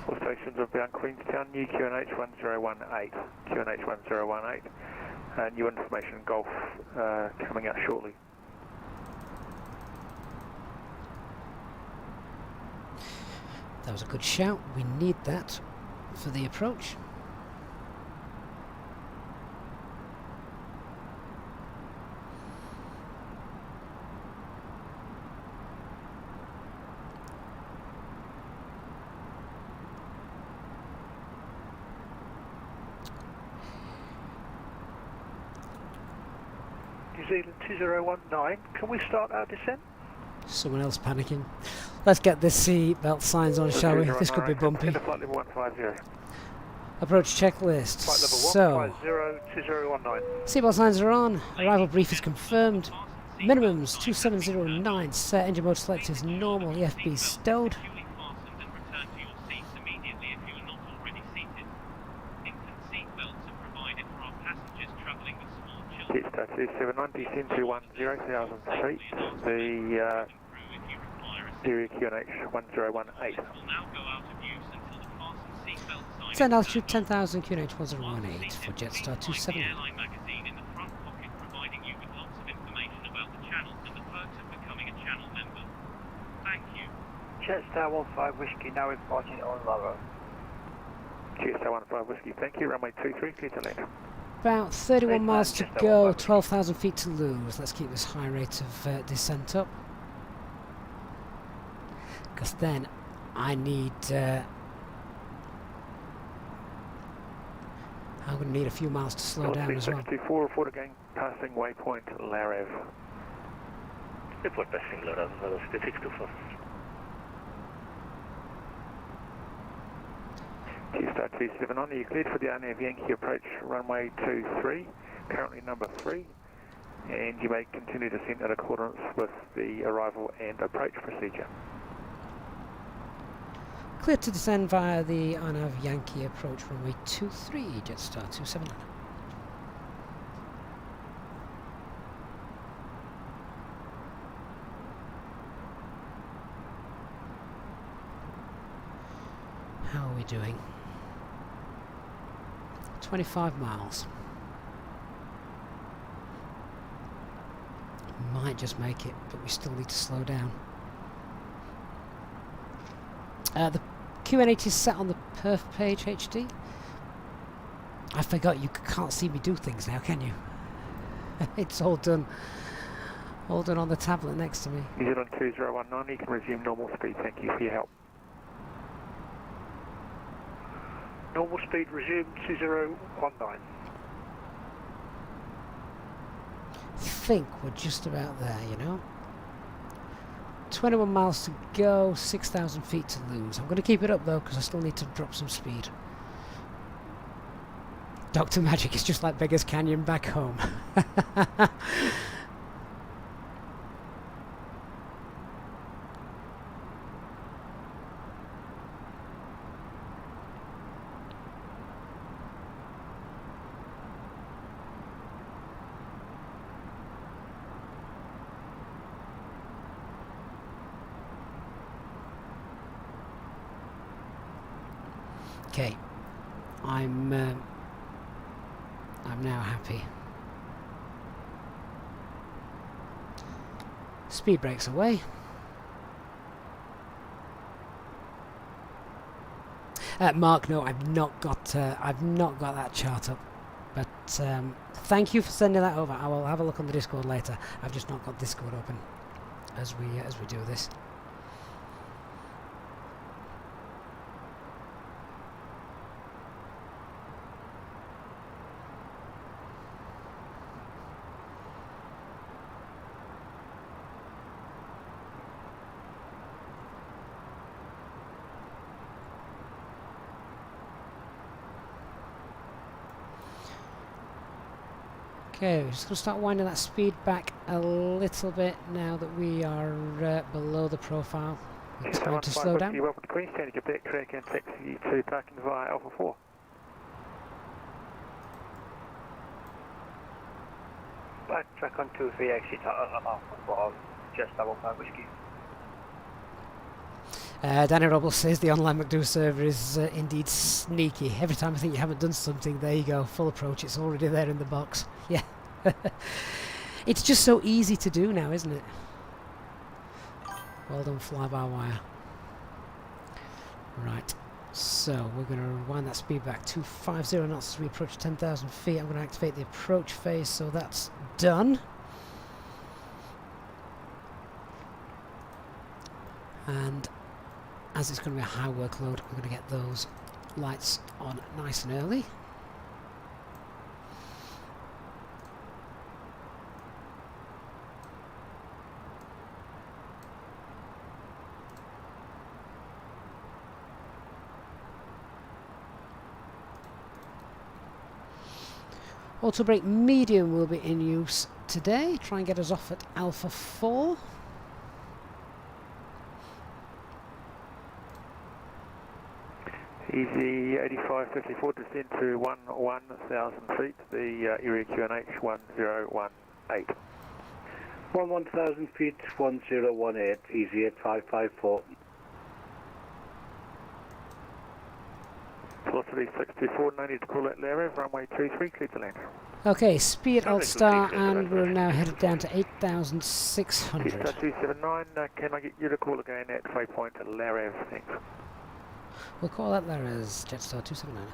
All stations are bound Queenstown, new QNH 1018. QNH 1018. New information Golf coming out shortly. That was a good shout. We need that for the approach. New Zealand 2019, can we start our descent? Someone else panicking. Let's get this seat belt signs on, shall we? This could be bumpy. Flight level 150. Approach checklist. Flight level 150, 2019. Seatbelt signs are on. Arrival brief is confirmed. Minimums 2709. Set engine mode select is normal. EFB stowed. Securely fastened and return to your seats immediately if you are not already seated. Infant seat belts are provided for our passengers travelling with small children. Jetstar 279, descend to 10,000 feet. The Area QNH 1018. Will now go out of use until the fastened seatbelt sign. Send altitude 10,000 QNH 1018 for Jetstar 279. The airline magazine in the front pocket, providing you with lots of information about the channel and the perks of becoming a channel member. Thank you. Jetstar 15 Whiskey now reporting on Lara. Jetstar 15 Whiskey, thank you. Runway 23, clear to land. About 31 miles to Jetstar go, 15 12,000 feet to lose. Let's keep this high rate of descent up. Because then I need... I'm going to need a few miles to slow down as well. 64, report again, passing waypoint Larev. Report passing Larev, velocity 624. T-Star 279, are you cleared for the RNAV Yankee approach runway 23, currently number 3, and you may continue descent in accordance with the arrival and approach procedure. Cleared to descend via the RNAV Yankee approach runway 23, Jetstar 279. How are we doing? 25 miles. Might just make it, but we still need to slow down. The QNH is set on the perf page HD. I forgot you can't see me do things now, can you? It's all done. All done on the tablet next to me. New Zealand 2019, you can resume normal speed. Thank you for your help. Normal speed resume 2019. Think we're just about there, you know. 21 miles to go, 6,000 feet to lose. I'm going to keep it up though because I still need to drop some speed. Dr. Magic is just like Beggars Canyon back home. Okay, I'm now happy. Speed brakes away. Mark, no, I've not got that chart up. But thank you for sending that over. I will have a look on the Discord later. I've just not got Discord open as we do this. Okay, we're just going to start winding that speed back a little bit now that we are below the profile. It's time to slow down. You're welcome to Queenstown. You can back track and taxi to parking via Alpha 4. Backtrack onto the exit at Alpha 4, just double 5 whiskey. Danny Robles says the online McDo server is indeed sneaky. Every time I think you haven't done something, there you go, full approach, it's already there in the box. Yeah. It's just so easy to do now, isn't it? Well done, fly-by-wire. Right, so we're going to rewind that speed back to 50 knots as we approach 10,000 feet. I'm going to activate the approach phase, so that's done. And as it's going to be a high workload, we're going to get those lights on nice and early. Auto brake medium will be in use today. Try and get us off at Alpha 4. Easy 8554, descend to 11,000 feet, the area QNH 1018. 11,000 feet, 1018, easy 8554. Velocity 624, no need to call that Larry, runway 23, clear to land. Okay, speed Alt Star, and we're now headed down to 8,600. Star 279, can I get you to call again at waypoint Larry, thanks. We'll call that there as Jetstar 279.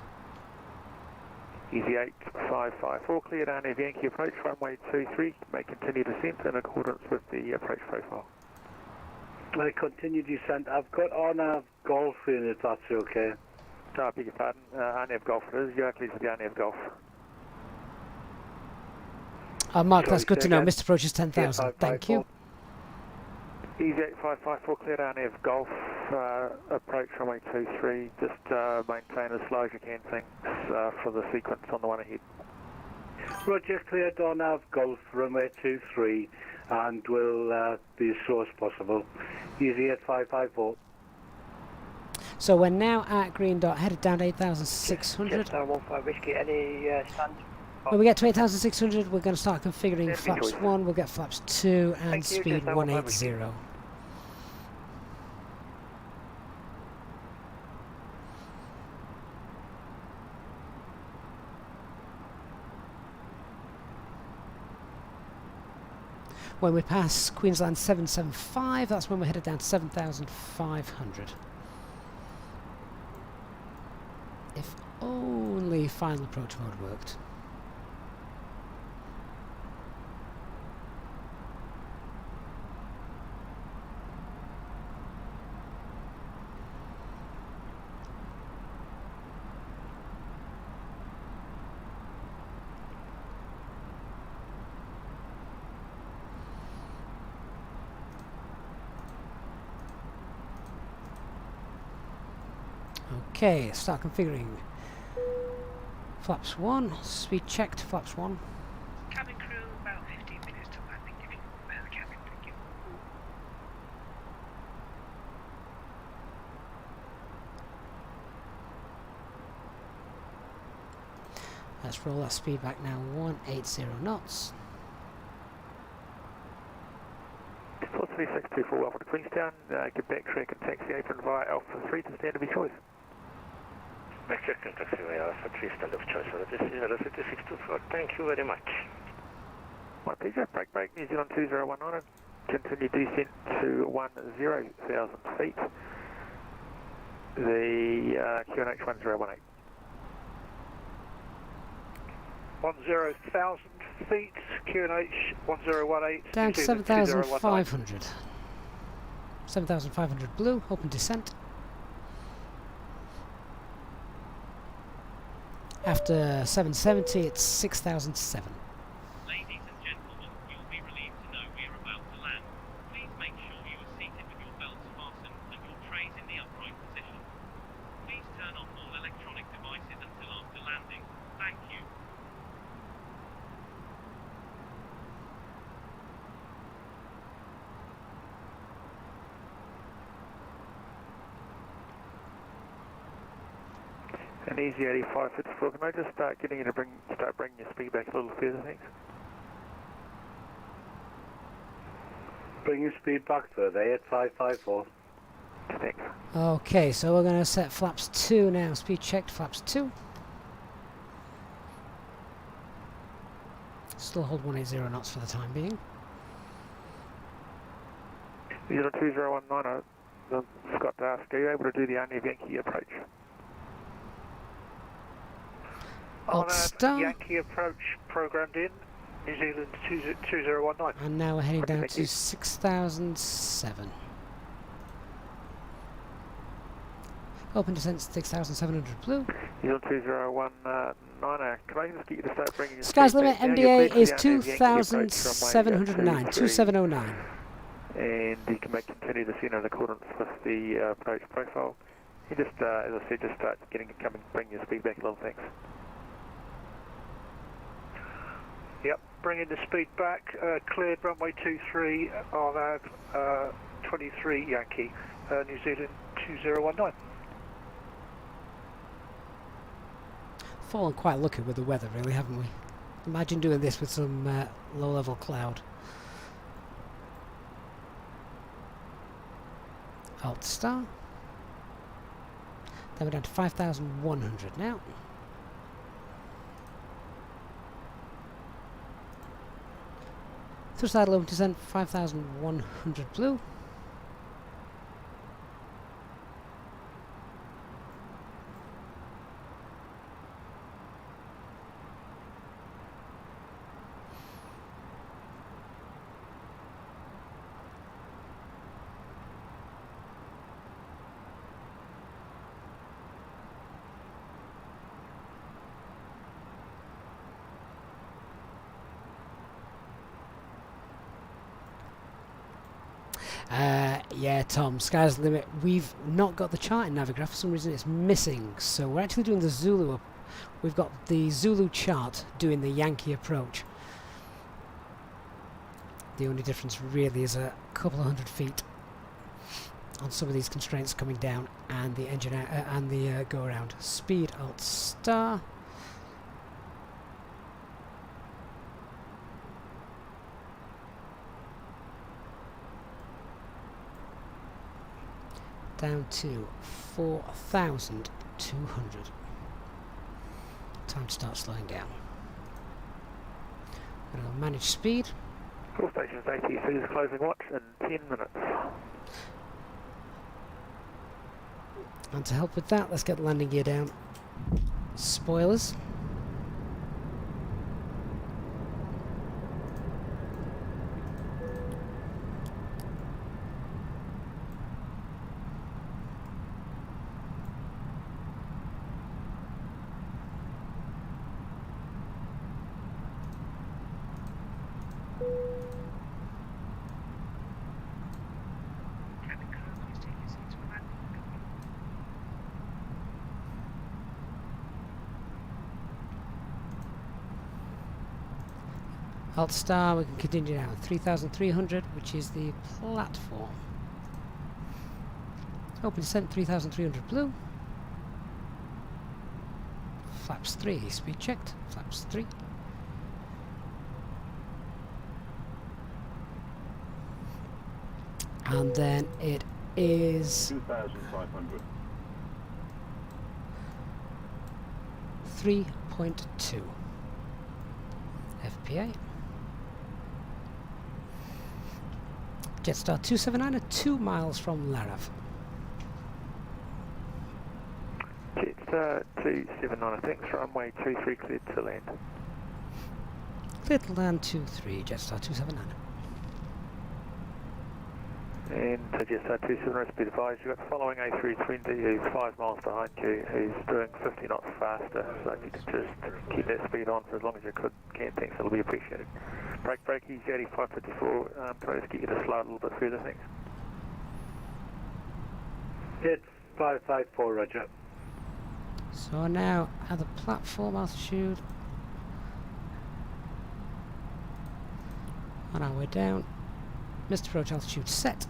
Easy 8554, cleared RNAV Yankee approach, runway 23, may continue descent in accordance with the approach profile. I continue descent. I've got RNAV Golf in it, that's okay. I beg your pardon, RNAV Golf it is, you're pleased with the RNAV Golf. Mark, that's good to know. Missed approach is 10,000. Thank you. Easy 8554, clear down F Golf, approach runway 23, just maintain as slow as you can, thanks for the sequence on the one ahead. Roger, cleared on Av Golf, runway 23, and will be as slow as possible. Easy 8554. So we're now at green dot, headed down to 8,600. Jetstar 15 Whiskey, any stands? When we get to 8,600, we're going to start configuring flaps 1, we'll get flaps 2, and Thank you, speed Jetstar 180. When we pass Queensland 775, that's when we're headed down to 7,500. If only final approach mode worked. Okay, start configuring. Flaps 1, speed checked, flaps 1. Cabin crew, about 15 minutes to landing if you prepare the cabin, thank you. Let's roll that speed back now, 180 knots. 43624, welcome to Queenstown, get back track and taxi apron via Alpha 3 to stand of your choice. Back check and taxiway Alpha 3, stand of choice for the 3624, thank you very much. My pleasure, break, New Zealand 2019, continue descent to 10,000 feet, the QNH 1018. 10,000 feet, QNH 1018. Down to 7,500. 7,500 blue, open descent. After 770, it's 6,007. Ladies and gentlemen, you'll be relieved to know we are about to land. Please make sure you are seated with your belts fastened and your trays in the upright position. Please turn off all electronic devices until after landing. Thank you. An easy 8554, can I just start getting you to start bringing your speed back a little further, thanks? Bring your speed back further, 8554. Thanks. Okay, so we're going to set flaps 2 now. Speed checked, flaps 2. Still hold 180 knots for the time being. 2019, Scott to ask, are you able to do the Arnev Yankee approach? Alt star. Yankee approach programmed in, New Zealand 2019. And now we're heading down Thank to you. 6,007. Open descent 6,700 blue. New Zealand 2019, can I just get you to start bringing your Sky's speed limit back down? MDA You're is briefly Arnev Yankee approach from 2,709. 2709. And you can continue the scene in accordance with the approach profile. You just, as I said, just start bring your speed back a little, thanks. Yep, bringing the speed back, cleared runway 23 on Av 23 Yankee, New Zealand 2019. Fallen quite lucky with the weather, really, haven't we? Imagine doing this with some low-level cloud. Alt star. Then we're down to 5,100 now. Through side open descent, 5,100 blue. Yeah, Tom, sky's the limit. We've not got the chart in Navigraph. For some reason it's missing. So we're actually doing the Zulu. We've got the Zulu chart doing the Yankee approach. The only difference really is a couple of 100 feet on some of these constraints coming down and the engine and the go around. Speed Alt Star. Down to 4,200. Time to start slowing down. Going to manage speed. All stations ATC is closing watch in 10 minutes. And to help with that, let's get the landing gear down. Spoilers. Cabin crew, please take your seats for landing. Alt Star, we can continue now. 3,300, which is the platform. Open descent, 3,300 blue. Flaps 3, speed checked. Flaps 3. And then it is 2,500. 3.2 FPA. Jetstar 279 at 2 miles from Larav. Jetstar 279, I think, runway 23 cleared to land. Clear to land 23, Jetstar 279. And to Jetstar 279, be advised, you've got the following A320 who's 5 miles behind you, who's doing 50 knots faster, so you can just keep that speed on for as long as you can, thanks, it'll be appreciated. Brake, easy 8554, can I just get you to slow a little bit further, thanks? It's 554, roger. So now at the platform altitude. On our way down. Missed approach altitude set.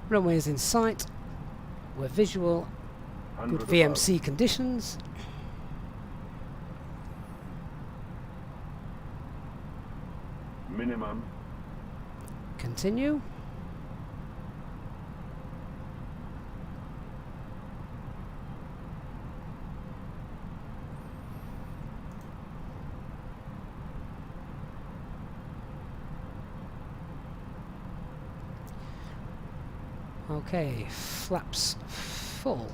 Runway is in sight. We're visual. Good VMC conditions. Minimum. Continue. Okay, flaps full.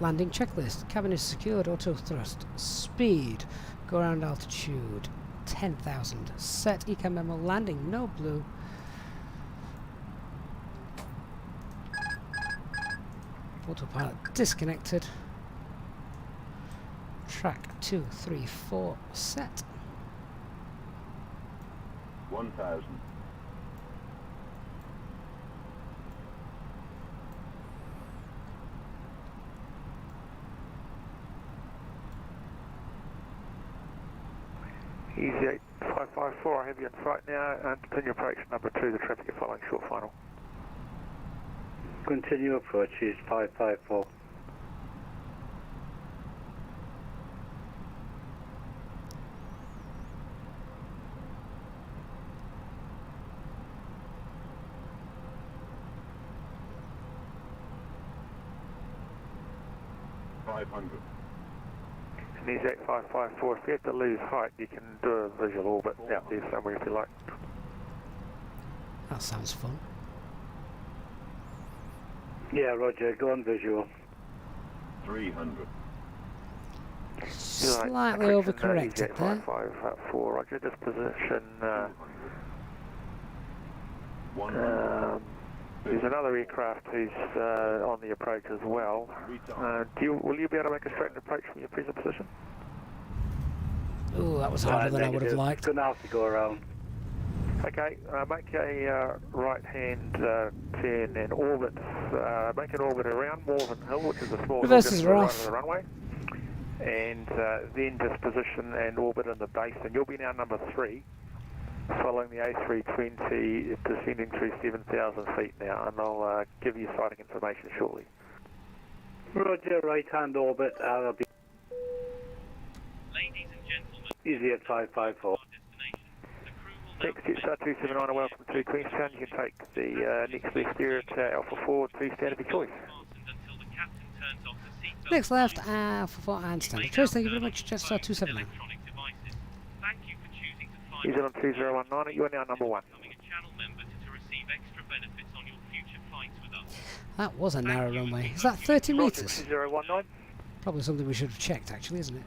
Landing checklist. Cabin is secured. Auto thrust. Speed. Go around altitude. 10,000. Set. Ecam memo. Landing. No blue. Autopilot disconnected. Track 2, 3, 4. Set. 1,000. Easy 8554, I have you in sight now, and continue approach number 2, the traffic you're following, short final. Continue approach is 554. And these 8554, if you have to lose height, you can do a visual orbit out there somewhere if you like. That sounds fun. Yeah, roger, go on visual. 300. Slightly overcorrected there. 5554, roger, this position. 100. There's another aircraft who's on the approach as well. Will you be able to make a straight approach from your present position? Ooh, that was harder than I would have liked. Gonna have to go around. Okay, make a right-hand turn and orbit. Make an orbit around Morven Hill, which is a small hill Reverses just to are the right off. of the runway. And then just position and orbit in the base, and you'll be now number 3, following the A320, descending through 7,000 feet now, and I'll give you sighting information shortly. Roger, right-hand orbit, I'll be Ladies and gentlemen, easy at 554. our destination. The crew will now Thanks, Jetstar 279, and welcome to Queenstown. You can take the next left here at Alpha 4, please stand of your choice. fastened until the captain turns off the seatbelt Next left, sign. for and You stand. may Choice, now thank you very turn much, off your Jetstar phones and 279. electronic devices. Thank you for choosing to fly New with Zealand 2019, you are now number 1. becoming a channel member to receive extra benefits on your future flights with us. That was a narrow runway. Is that 30 metres? 2019. Probably something we should have checked, actually, isn't it?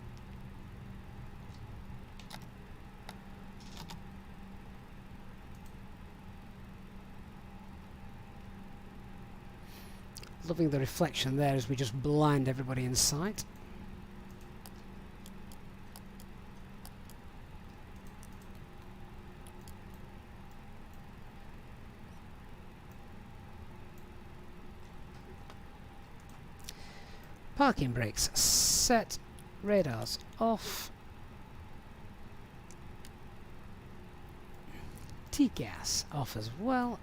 Loving the reflection there as we just blind everybody in sight. Parking brakes set, radars off. T-gas off as well.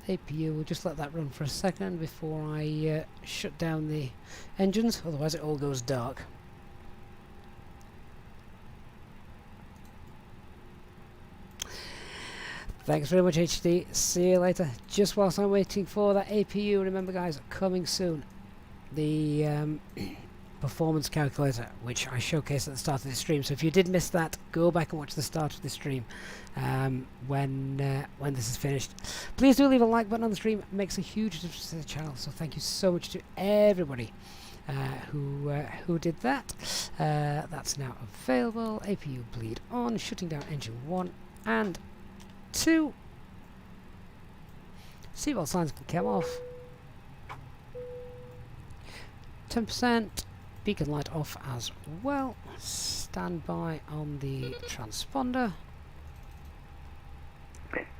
APU, we'll just let that run for a second before I shut down the engines, otherwise it all goes dark. Thanks very much, HD. See you later. Just whilst I'm waiting for that APU, remember guys, coming soon, the performance calculator, which I showcased at the start of the stream. So if you did miss that, go back and watch the start of the stream when this is finished. Please do leave a like button on the stream. It makes a huge difference to the channel. So thank you so much to everybody who did that. That's now available. APU bleed on, shutting down engine 1 and 2. Seatbelt signs can come off. 10%. Beacon light off as well. Stand by on the transponder.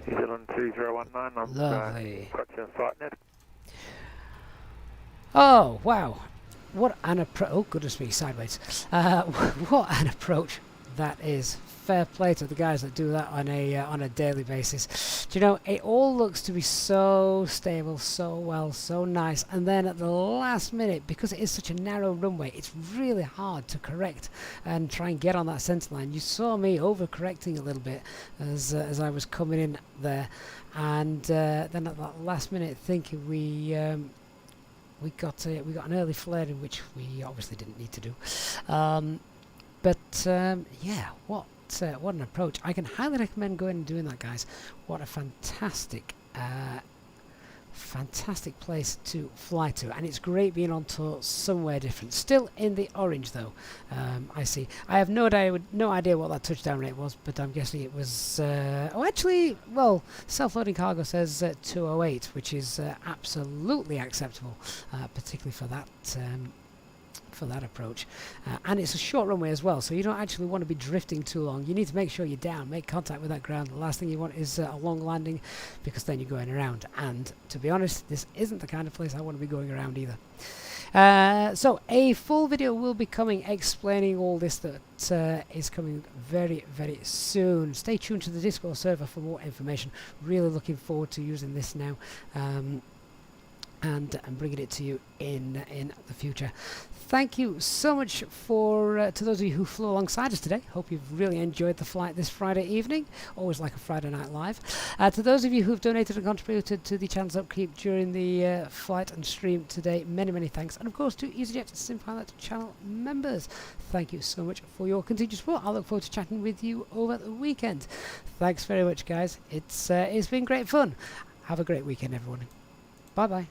New Zealand 2019, I'm Lovely. got you in sight now. Oh wow! What an approach! Oh goodness me, sideways. What an approach that is. Fair play to the guys that do that on a daily basis. Do you know, it all looks to be so stable, so well, so nice, and then at the last minute, because it is such a narrow runway, it's really hard to correct and try and get on that centre line. You saw me overcorrecting a little bit as I was coming in there, and then at that last minute, thinking we got an early flare in, which we obviously didn't need to do. Yeah, what an approach. I can highly recommend going and doing that, guys. What a fantastic fantastic place to fly to, and it's great being on tour somewhere different. Still in the orange though. I see. I have no idea what that touchdown rate was, but I'm guessing it was self-loading cargo says 208, which is absolutely acceptable, particularly for that approach, and it's a short runway as well, so you don't actually want to be drifting too long. You need to make sure you're down, make contact with that ground. The last thing you want is a long landing, because then you're going around, and to be honest, this isn't the kind of place I want to be going around either. So a full video will be coming explaining all this that is coming very, very soon. Stay tuned to the Discord server for more information. Really looking forward to using this now and bringing it to you in the future. Thank you so much for to those of you who flew alongside us today. Hope you've really enjoyed the flight this Friday evening. Always like a Friday night live. To those of you who've donated and contributed to the channel's upkeep during the flight and stream today, many, many thanks. And of course to EasyJet and SimPilot channel members, thank you so much for your continued support. I look forward to chatting with you over the weekend. Thanks very much, guys. It's been great fun. Have a great weekend, everyone. Bye bye.